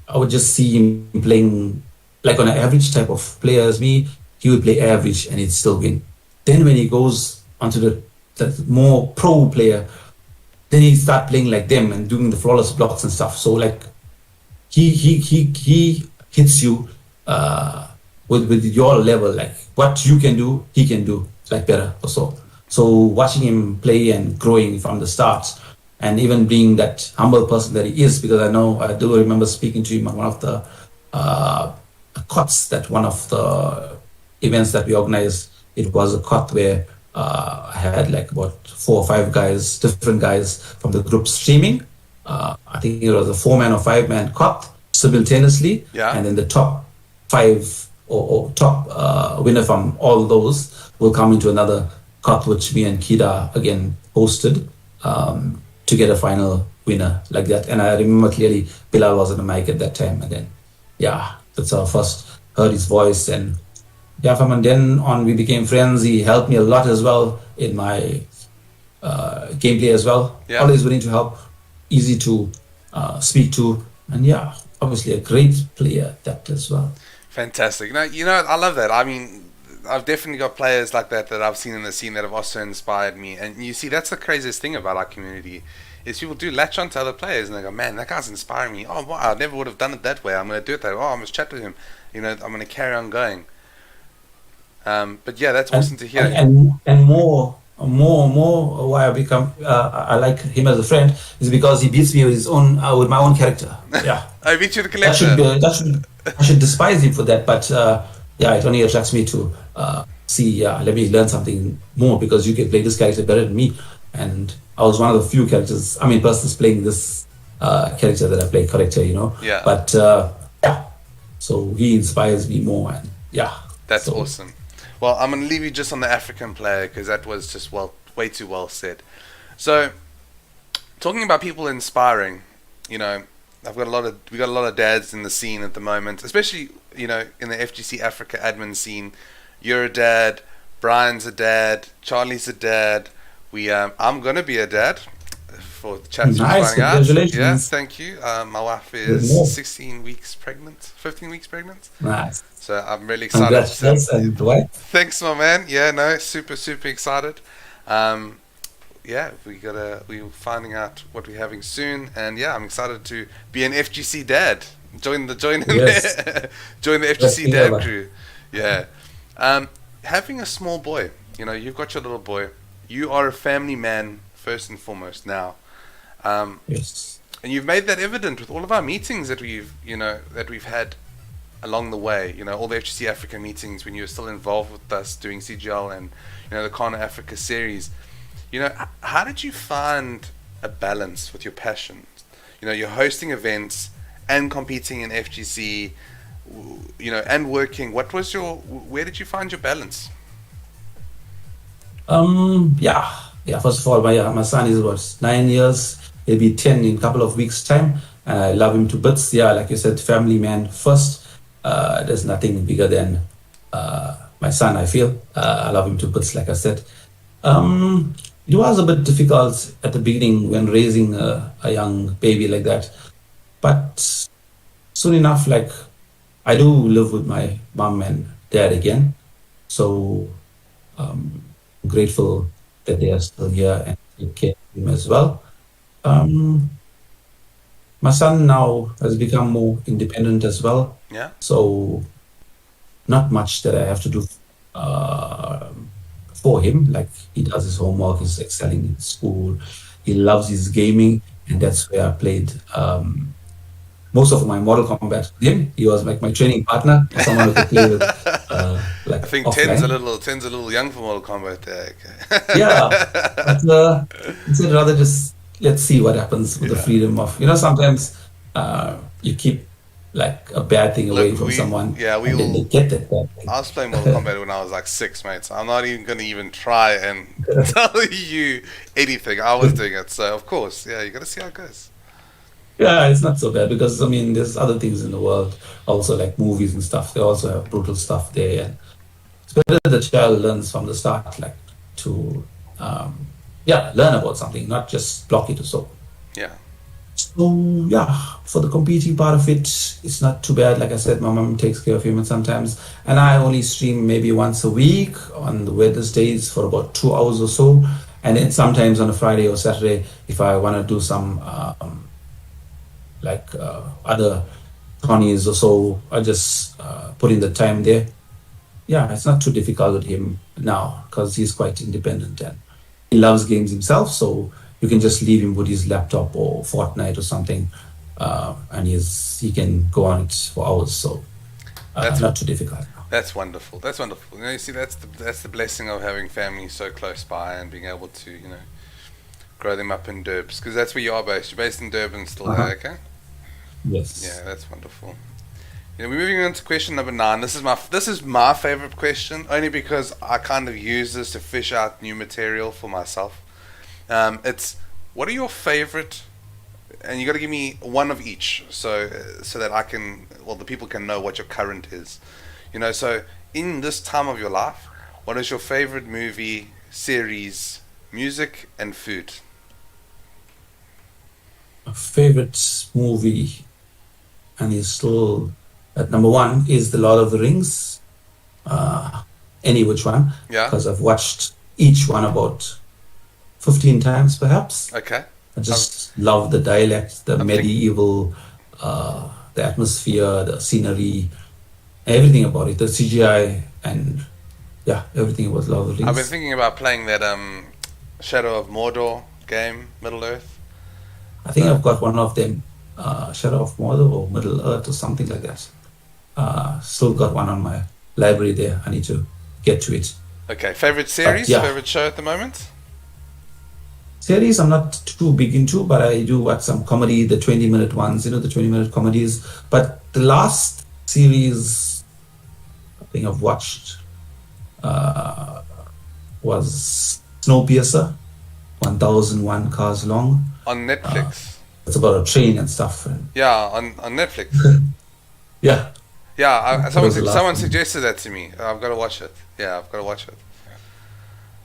I would just see him playing on an average type of player as me. He would play average and he'd still win. Then when he goes onto the more pro player, then he start playing like them and doing the flawless blocks and stuff. So he hits you with your level, what you can do, he can do better or so. So watching him play and growing from the start, and even being that humble person that he is, because I do remember speaking to him on one of the COTs, that one of the events that we organized. It was a COT where I had like about 4 or 5 guys, different guys from the group streaming. I think it was a 4-man or 5-man COT simultaneously, and then the top 5 or top winner from all those will come into another COT, which me and Kida again hosted, to get a final winner like that. And I remember clearly Bilal was on the mic at that time, and then that's how I first heard his voice. And from then on we became friends. He helped me a lot as well in my gameplay as well. Always willing to help, easy to speak to, and obviously a great player that as well. Fantastic. I love that. I mean, I've definitely got players like that I've seen in the scene that have also inspired me. And you see, that's the craziest thing about our community, is people do latch on to other players and they go, man, that guy's inspiring me. Oh, wow, I never would have done it that way. I'm going to do it that way. Oh, I must chat with him. I'm going to carry on going. But that's awesome to hear. And more why I become I like him as a friend is because he beats me with my own character. I beat you the collector. I should despise him for that, but it only attracts me to let me learn something more, because you can play this character better than me. And I was one of the few persons playing this character that I play, character, But so he inspires me more, and that's awesome. Well, I'm going to leave you just on the African player, because that was just way too well said. So, talking about people inspiring, we got a lot of dads in the scene at the moment, especially in the FGC Africa admin scene. You're a dad, Brian's a dad, Charlie's a dad. I'm going to be a dad for the chat. Nice, congratulations. Yeah, thank you. My wife is 15 weeks pregnant. Nice. So I'm really excited. Congratulations, Dwight. Thanks, my man. Super, super excited. We're finding out what we're having soon, and I'm excited to be an FGC dad. Join the FGC dad crew. Yeah. Having a small boy, you've got your little boy. You are a family man first and foremost now. Yes. And you've made that evident with all of our meetings that we've had along the way, all the FGC Africa meetings when you were still involved with us doing CGL and the Kana Africa series. How did you find a balance with your passion? You're hosting events and competing in FGC, and working. Where did you find your balance? First of all, my son is about 9 years. He'll be 10 in a couple of weeks' time, and I love him to bits. Like you said, family man first. There's nothing bigger than my son, I feel. I love him to bits, like I said. It was a bit difficult at the beginning when raising a young baby like that. But soon enough, I do live with my mom and dad again. So I'm grateful that they are still here and take care of him as well. My son now has become more independent as well. Yeah. So not much that I have to do for him. Like, he does his homework, he's excelling in school, he loves his gaming, and that's where I played most of my Mortal Kombat with him. He was like my training partner, someone who could play with. I think offline. 10's a little young for Mortal Kombat there. But instead rather just let's see what happens with the freedom of, sometimes you keep like a bad thing away from someone, and then they get that bad thing. I was playing Mortal Kombat when I was like 6, mate, so I'm not even going to even try and tell you anything. I was doing it, so of course, you got to see how it goes. Yeah, it's not so bad, because there's other things in the world also, like movies and stuff. They also have brutal stuff there, and it's better the child learns from the start, like to learn about something, not just block it or so. So for the competing part of it, it's not too bad. Like I said, my mom takes care of him, and I only stream maybe once a week on the Wednesdays for about 2 hours or so, and then sometimes on a Friday or Saturday if I want to do some other tourneys or so, I just put in the time there. It's not too difficult with him now, because he's quite independent and he loves games himself, so you can just leave him with his laptop or Fortnite or something, and he can go on it for hours. So That's not too difficult. That's wonderful. That's wonderful. You see, that's the blessing of having family so close by and being able to grow them up in Durbs, because that's where you are based. You're based in Durban still, okay? Yes. Yeah, that's wonderful. We're moving on to question number 9. This is my favorite question, only because I kind of use this to fish out new material for myself. It's, what are your favorite, and you got to give me one of each, so that I can, the people can know what your current is. So in this time of your life, what is your favorite movie, series, music, and food? My favorite movie, and is still at number 1, is The Lord of the Rings. Any which one. Yeah. Because I've watched each one about 15 times, perhaps. Okay. I just love the dialect, the medieval, the atmosphere, the scenery, everything about it, the CGI, and everything about Lord of the Rings. I've been thinking about playing that Shadow of Mordor game, Middle Earth. I think I've got one of them, Shadow of Mordor or Middle Earth or something like that. Still got one on my library there. I need to get to it. Okay, favorite series, favorite show at the moment? Series I'm not too big into, but I do watch some comedy, the 20-minute ones, the 20-minute comedies. But the last series I think I've watched was Snowpiercer, 1001 Cars Long. On Netflix. It's about a train and stuff. Yeah, on Netflix. Yeah. Yeah, someone suggested that to me. I've got to watch it. Yeah, I've got to watch it.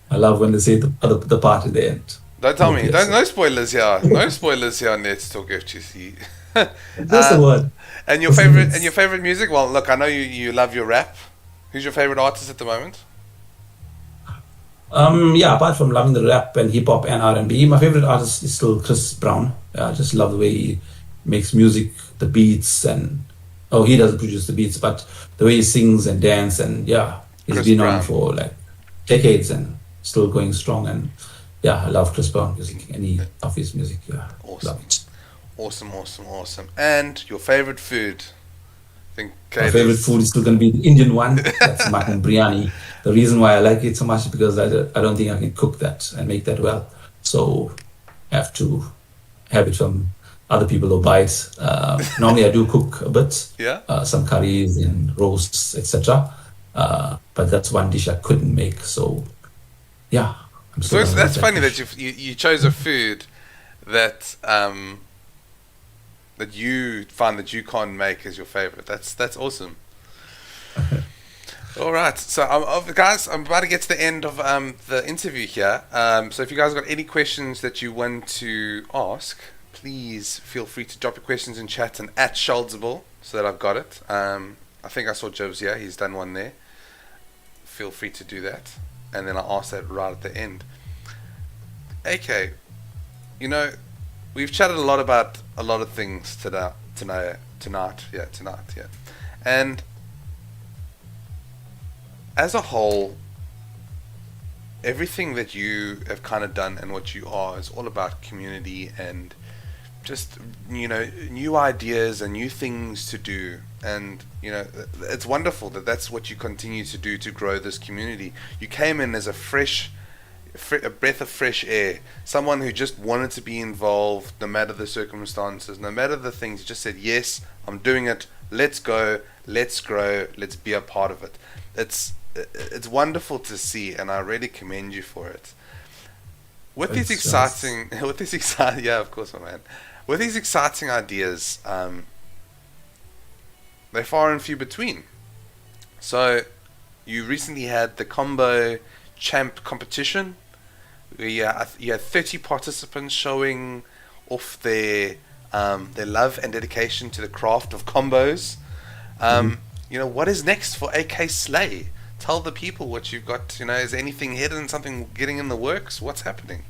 I love when they say the part at the end. Don't tell me. No spoilers here. No spoilers here on Let's Talk FGC. That's the word. And your favorite music? Well, look, I know you love your rap. Who's your favorite artist at the moment? Apart from loving the rap and hip hop and R&B, my favorite artist is still Chris Brown. I just love the way he makes music, the beats, and he doesn't produce the beats, but the way he sings and dance, and he's been on for like decades and still going strong. And I love Chris Brown music, any of his music. Awesome. Love it. Awesome. And your favorite food? I think my favorite food is still going to be the Indian one. That's mutton biryani. The reason why I like it so much is because I don't think I can cook that and make that well. So I have to have it from other people who buy it. Normally I do cook a bit, some curries and roasts, etc. But that's one dish I couldn't make. So so that's funny that you chose a food that that you find that you can't make as your favorite. That's awesome. All right, so guys, I'm about to get to the end of the interview here. So if you guys got any questions that you want to ask, please feel free to drop your questions in chat and at Sheldzable so that I've got it. I think I saw Jobs here. He's done one there. Feel free to do that, and then I'll ask that right at the end. Okay, we've chatted a lot about a lot of things tonight. And as a whole, everything that you have kind of done and what you are is all about community and just, new ideas and new things to do. And, it's wonderful that that's what you continue to do to grow this community. You came in as a breath of fresh air, someone who just wanted to be involved no matter the circumstances, no matter the things. You just said, yes, I'm doing it, let's go, let's grow, let's be a part of it. It's wonderful to see, and I really commend you for it. With these exciting of course, my man. With these exciting ideas, they're far and few between. So you recently had the Combo Champ competition. You had 30 participants showing off their love and dedication to the craft of combos. What is next for AK Slay? Tell the people what you've got. Is anything hidden, something getting in the works? What's happening?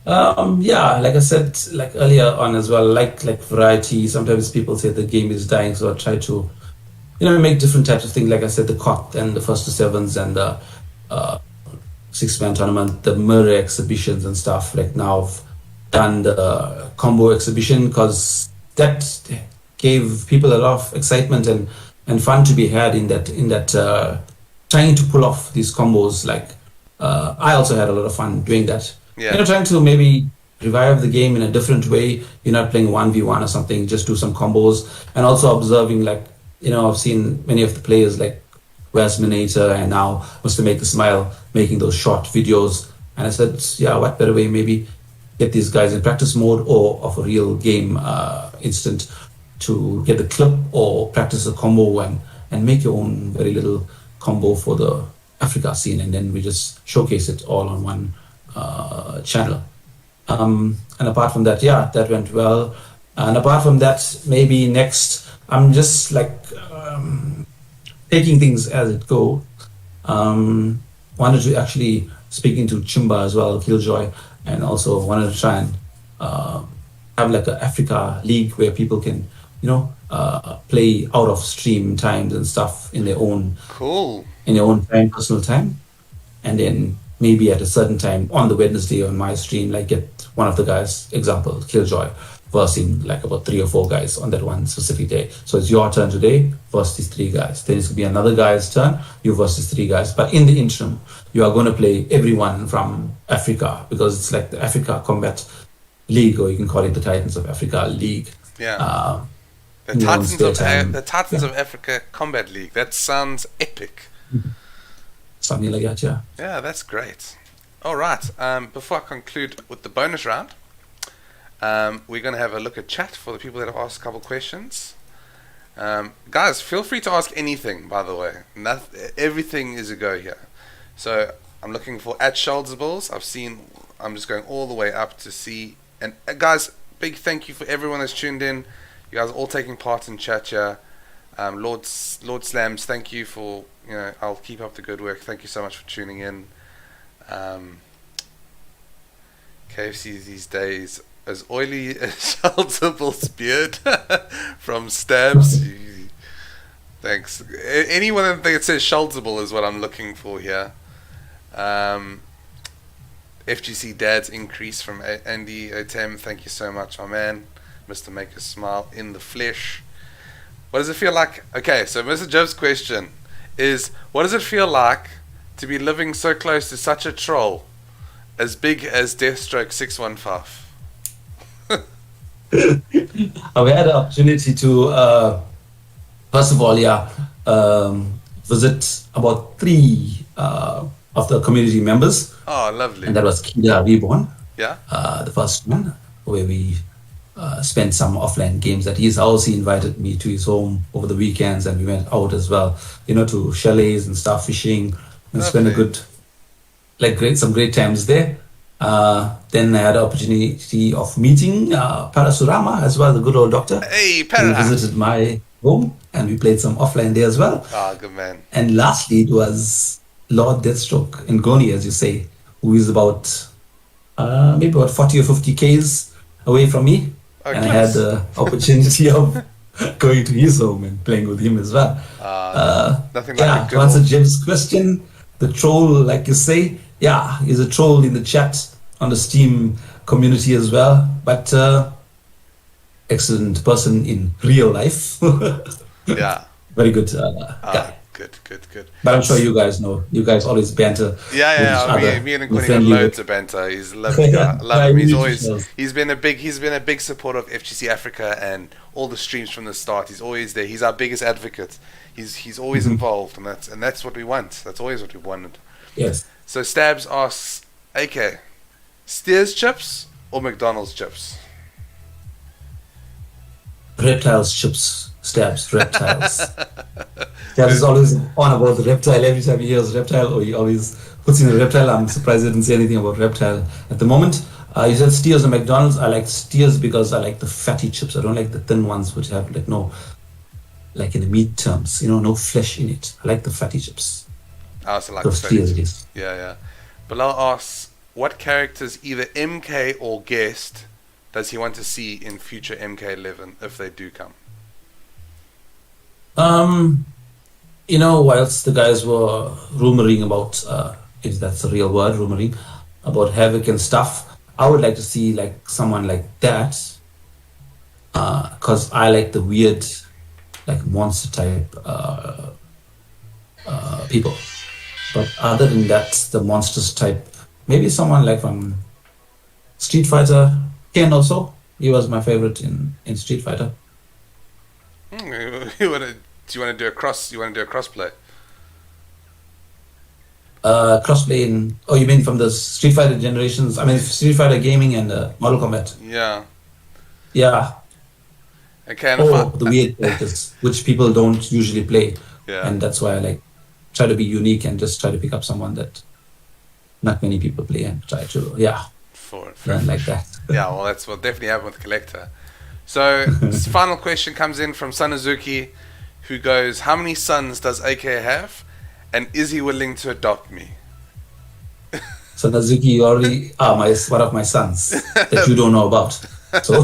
Like I said, like earlier on as well, like variety. Sometimes people say the game is dying, so I try to, make different types of things. Like I said, the COT and the first to sevens and the 6-man tournament, the mirror exhibitions and stuff. Like now I've done the combo exhibition because that gave people a lot of excitement and fun to be had in that trying to pull off these combos. Like I also had a lot of fun doing that. Yeah. Trying to maybe revive the game in a different way. You're not playing 1v1 or something, just do some combos. And also observing, like, I've seen many of the players like Wes Minator and now Mr. Make the Smile making those short videos. And I said, yeah, what better way maybe get these guys in practice mode or of a real game instant to get the clip or practice a combo and make your own very little combo for the Africa scene. And then we just showcase it all on one channel. And apart from that, yeah, that went well. And apart from that, maybe next, I'm just like taking things as it go. Wanted to actually speaking to Chimba as well, Killjoy, and also wanted to try and have like an Africa league where people can, play out of stream times and stuff in their own time, personal time, and then maybe at a certain time on the Wednesday on my stream, like get one of the guys, example, Killjoy, versing like about 3 or 4 guys on that one specific day. So it's your turn today, versus these 3 guys. Then it's going to be another guy's turn, you versus 3 guys. But in the interim, you are going to play everyone from Africa because it's like the Africa Combat League, or you can call it the Titans of Africa League. Yeah. The Titans of Africa Combat League. That sounds epic. Something like that, yeah. Yeah, that's great. All right. Before I conclude with the bonus round, we're going to have a look at chat for the people that have asked a couple questions. Guys, feel free to ask anything, by the way. Everything is a go here. So I'm looking for at Sheldzables. I'm just going all the way up to see. And guys, big thank you for everyone that's tuned in. You guys are all taking part in chat here. Lord Slams, thank you for, I'll keep up the good work. Thank you so much for tuning in. KFC these days as oily as Sheldzable's beard from Stabs. Thanks. Anyone that says Sheldzable is what I'm looking for here. FGC Dad's increase from Andy Otem. Thank you so much, my man. Mr. Make a Smile in the flesh. What does it feel like? Okay, so Mr. Job's question is, what does it feel like to be living so close to such a troll as big as Deathstroke 615? We had the opportunity to, first of all, visit about 3 of the community members. Oh, lovely. And that was Kida Reborn. Yeah. The first one, where we spent some offline games at his house. He invited me to his home over the weekends, and we went out as well, to chalets and stuff, fishing, and spent some great times there. Then I had the opportunity of meeting Parasurama as well, the good old doctor. Hey, Para! He visited my home, and we played some offline there as well. Ah, good man. And lastly, it was Lord Deathstroke in Goni, as you say, who is about maybe about 40 or 50 Ks away from me. And I had the opportunity of going to his home and playing with him as well. Nothing like to answer Jim's question, the troll, like you say, he's a troll in the chat on the Steam community as well, but excellent person in real life. Yeah. Very good guy. Good. But I'm sure you guys know. You guys always banter. Me and Nkwini got loads of banter. He's a lovely guy. I love him. He's been a big supporter of FGC Africa and all the streams from the start. He's always there. He's our biggest advocate. He's always involved, and that's what we want. That's always what we wanted. Yes. So Stabs asks, AK, Steers chips or McDonald's chips? Reptiles chips. Stabs, reptiles. Stabs is always on about the reptile. Every time he hears reptile, or he always puts in a reptile. I'm surprised he didn't say anything about reptile at the moment. You said Steers or McDonald's. I like Steers because I like the fatty chips. I don't like the thin ones which have like in the meat terms, no flesh in it. I like the fatty chips. I also like the Steers it is. Yeah. Bilal asks, what characters, either MK or guest, does he want to see in future MK11 if they do come? Whilst the guys were rumoring about if that's a real word, rumoring, about Havoc and stuff. I would like to see like someone like that, because I like the weird, like monster type people. But other than that, the monsters type, maybe someone like from Street Fighter. Ken also, he was my favorite in Street Fighter. Do you want to do a cross? You want to do a crossplay? Crossplay in, oh, you mean from the Street Fighter generations? I mean, Street Fighter gaming and Mortal Kombat. Yeah. Yeah. Okay. The weird characters, which people don't usually play. Yeah. And that's why I like try to be unique and just try to pick up someone that not many people play and try to, learn like that. Yeah, well, that's what definitely happened with Collector. So, this final question comes in from Sanazuki, who goes, how many sons does AK have? And is he willing to adopt me? So Nazuki, you already are one of my sons that you don't know about. So,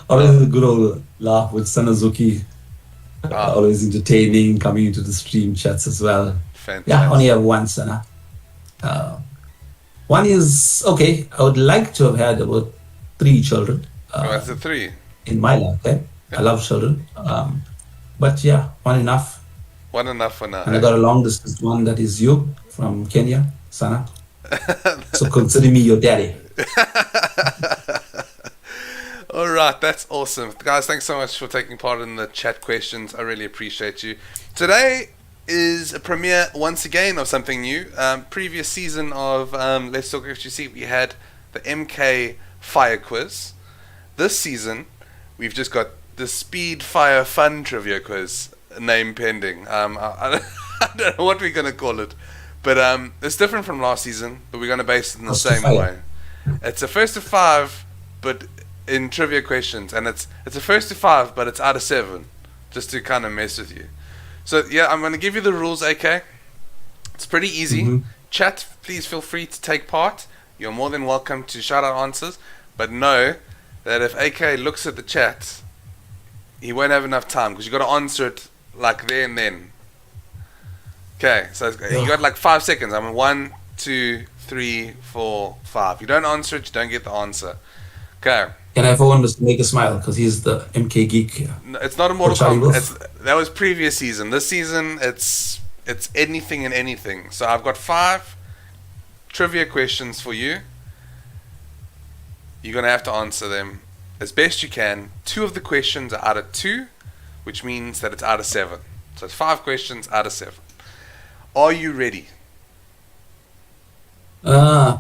always a good old laugh with Sanazuki. Always entertaining, coming into the stream chats as well. Fantastic. Yeah, only have one son. One is okay. I would like to have had about 3 children. That's the 3. In my lifetime. I love children. But yeah, one enough. One enough for now. And I got a long distance one that is you from Kenya, Sana. So consider me your daddy. All right, that's awesome. Guys, thanks so much for taking part in the chat questions. I really appreciate you. Today is a premiere once again of something new. Previous season of Let's Talk FGC, we had the MK Fire Quiz. This season, we've just got the Speed Fire Fun Trivia Quiz, name pending. I don't know what we're going to call it, but it's different from last season, but we're going to base it in the same way. It's a first to 5, but in trivia questions, and it's a first to 5, but it's out of 7, just to kind of mess with you. So yeah, I'm going to give you the rules, AK. It's pretty easy. Mm-hmm. Chat, please feel free to take part. You're more than welcome to shout out answers, but know that if AK looks at the chat, he won't have enough time, because you got to answer it like there and then. Okay, so you got like 5 seconds. I mean, 1, 2, 3, 4, 5. You don't answer it, you don't get the answer. Okay. Can I for one just make a smile because he's the MK geek? No, it's not a Mortal Kombat. That was previous season. This season, it's anything and anything. So I've got 5 trivia questions for you. You're gonna have to answer them as best you can. 2 of the questions are out of 2, which means that it's out of 7. So it's 5 questions out of 7. Are you ready?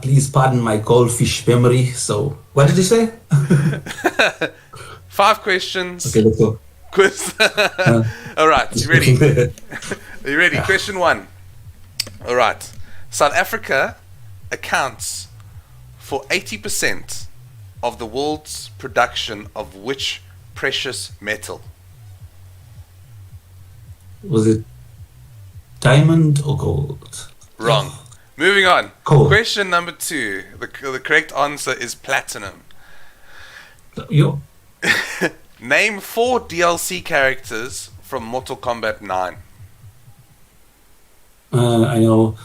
Please pardon my goldfish memory. So, what did you say? 5 questions. Okay, let's go. Quiz. All right, you ready? Are you ready? Question 1. All right. South Africa accounts for 80% of the world's production of which precious metal? Was it diamond or gold? Wrong. Moving on. Cool. Question number 2. The correct answer is platinum. Yo. Name 4 DLC characters from Mortal Kombat 9. I know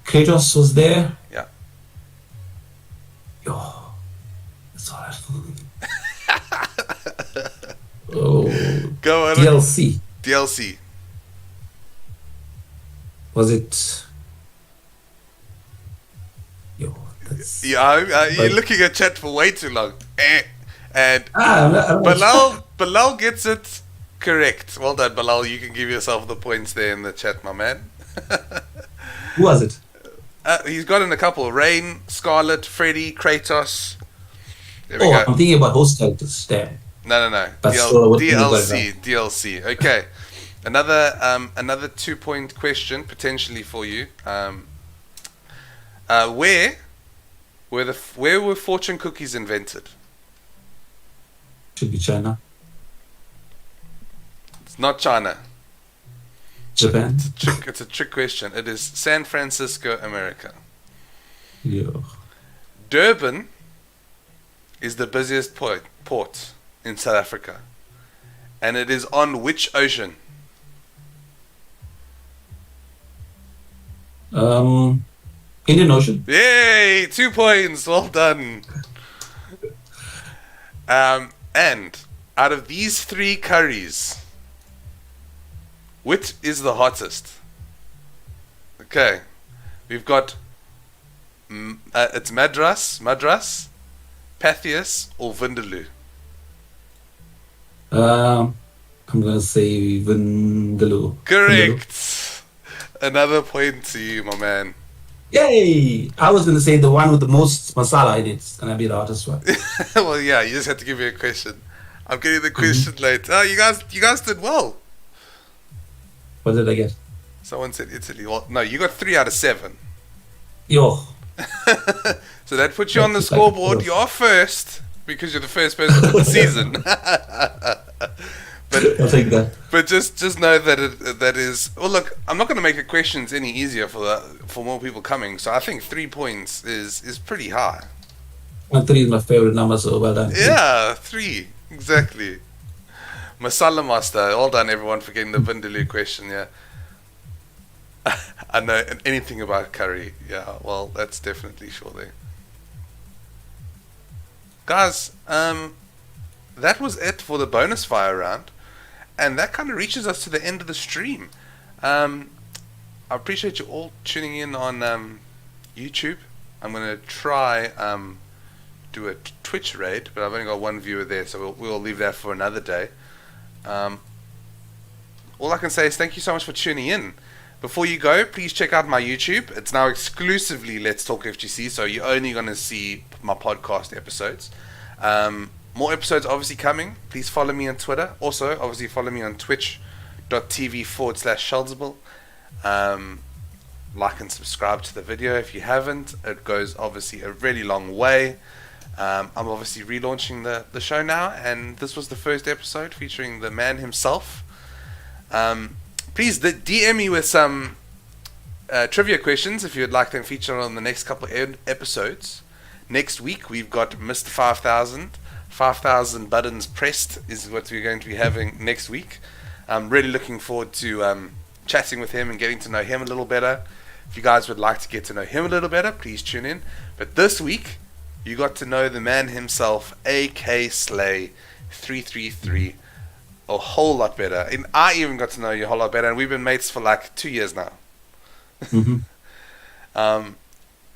Kratos was there. Yeah. Yo. That's all right. Oh. Go on. DLC. DLC. Was it? Yo. That's... Yeah, you're looking at chat for way too long. And I'm Bilal gets it correct. Well done, Bilal. You can give yourself the points there in the chat, my man. Who was it? He's got in a couple. Rain, Scarlet, Freddy, Kratos. There we go. I'm thinking about host characters. Damn. No. DLC. Okay. Another 2-point question potentially for you. Where were fortune cookies invented? Should be China. It's not China. Japan. It's a trick question. It is San Francisco, America. Yo. Durban is the busiest port in South Africa, and it is on which ocean? Indian Ocean. Yay! 2 points. Well done. And out of these 3 curries, which is the hottest? Okay, we've got it's Madras, Pathias, or Vindaloo. I'm gonna say Vindaloo. Correct. Vindaloo. Another point to you, my man. Yay! I was gonna say the one with the most masala in it's gonna be the hottest one. Well, yeah, you just had to give me a question. I'm getting the question late. Oh, you guys did well. What did I get? Someone said Italy. Well, no, you got 3 out of 7. Yo. So that puts you on the scoreboard. You are first because you're the first person of the season. But I'll take that. But just know that that is. Well, look, I'm not going to make the questions any easier for more people coming. So I think 3 points is pretty high. And 3 is my favorite number, so well done. Yeah, 3 exactly. Masala master. Well done, everyone, for getting the Vindaloo question. Yeah. I know anything about curry. Yeah, well, that's definitely sure there. Guys, that was it for the bonus fire round. And that kind of reaches us to the end of the stream. I appreciate you all tuning in on YouTube. I'm going to try do a Twitch raid, but I've only got 1 viewer there, so we'll leave that for another day. All I can say is thank you so much for tuning in. Before you go, please check out my YouTube. It's now exclusively Let's Talk FGC, so you're only going to see my podcast episodes. More episodes obviously coming. Please follow me on Twitter. Also, obviously follow me on twitch.tv/Sheldzable. Like and subscribe to the video if you haven't. It goes obviously a really long way. I'm obviously relaunching the show now, and this was the first episode featuring the man himself. Please DM me with some trivia questions if you'd like them featured on the next couple episodes. Next week we've got Mr. 5,000 buttons pressed is what we're going to be having next week. I'm really looking forward to chatting with him and getting to know him a little better. If you guys would like to get to know him a little better, please tune in. But this week you got to know the man himself, AK Slay 333, a whole lot better. And I even got to know you a whole lot better, and we've been mates for like 2 years now.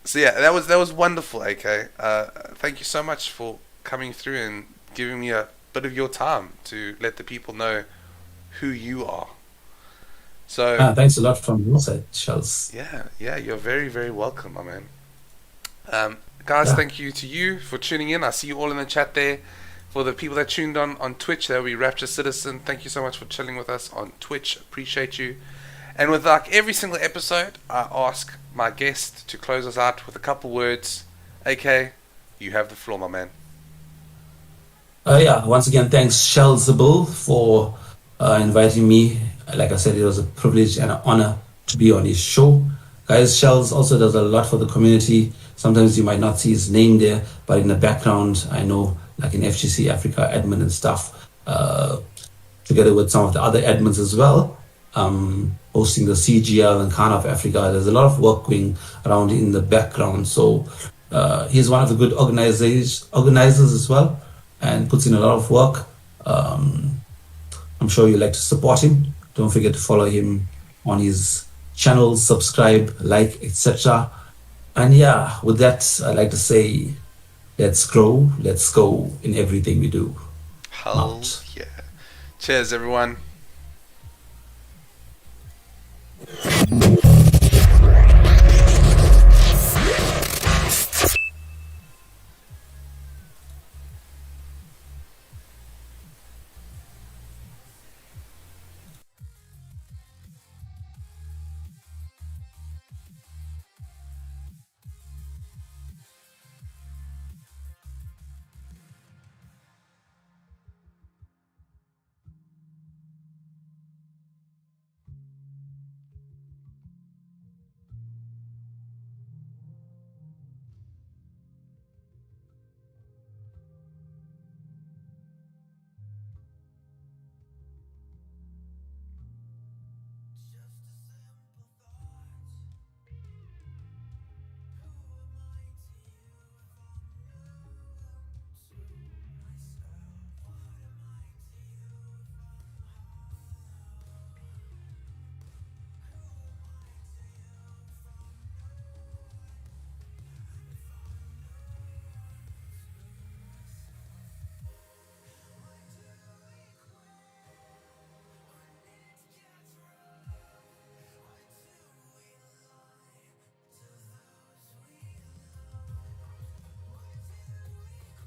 So yeah, that was wonderful, AK. Thank you so much for coming through and giving me a bit of your time to let the people know who you are. So thanks a lot from your side, Charles. Yeah, you're very, very welcome, my man. Guys, thank you to you for tuning in. I see you all in the chat there. For the people that tuned on Twitch, that will be Rapture Citizen. Thank you so much for chilling with us on Twitch. Appreciate you. And with like every single episode, I ask my guest to close us out with a couple words. AK, you have the floor, my man. Once again, thanks Sheldzable for inviting me. Like I said, it was a privilege and an honor to be on his show. Guys, Shells also does a lot for the community. Sometimes you might not see his name there, but in the background, I know, like in FGC Africa admin and stuff, together with some of the other admins as well, hosting the CGL and Khan of Africa. There's a lot of work going around in the background. So he's one of the good organizers as well, and puts in a lot of work. I'm sure you like to support him. Don't forget to follow him on his channel, subscribe, like, etc. And yeah, with that, I'd like to say, let's grow, let's go in everything we do. Hell yeah. Cheers, everyone.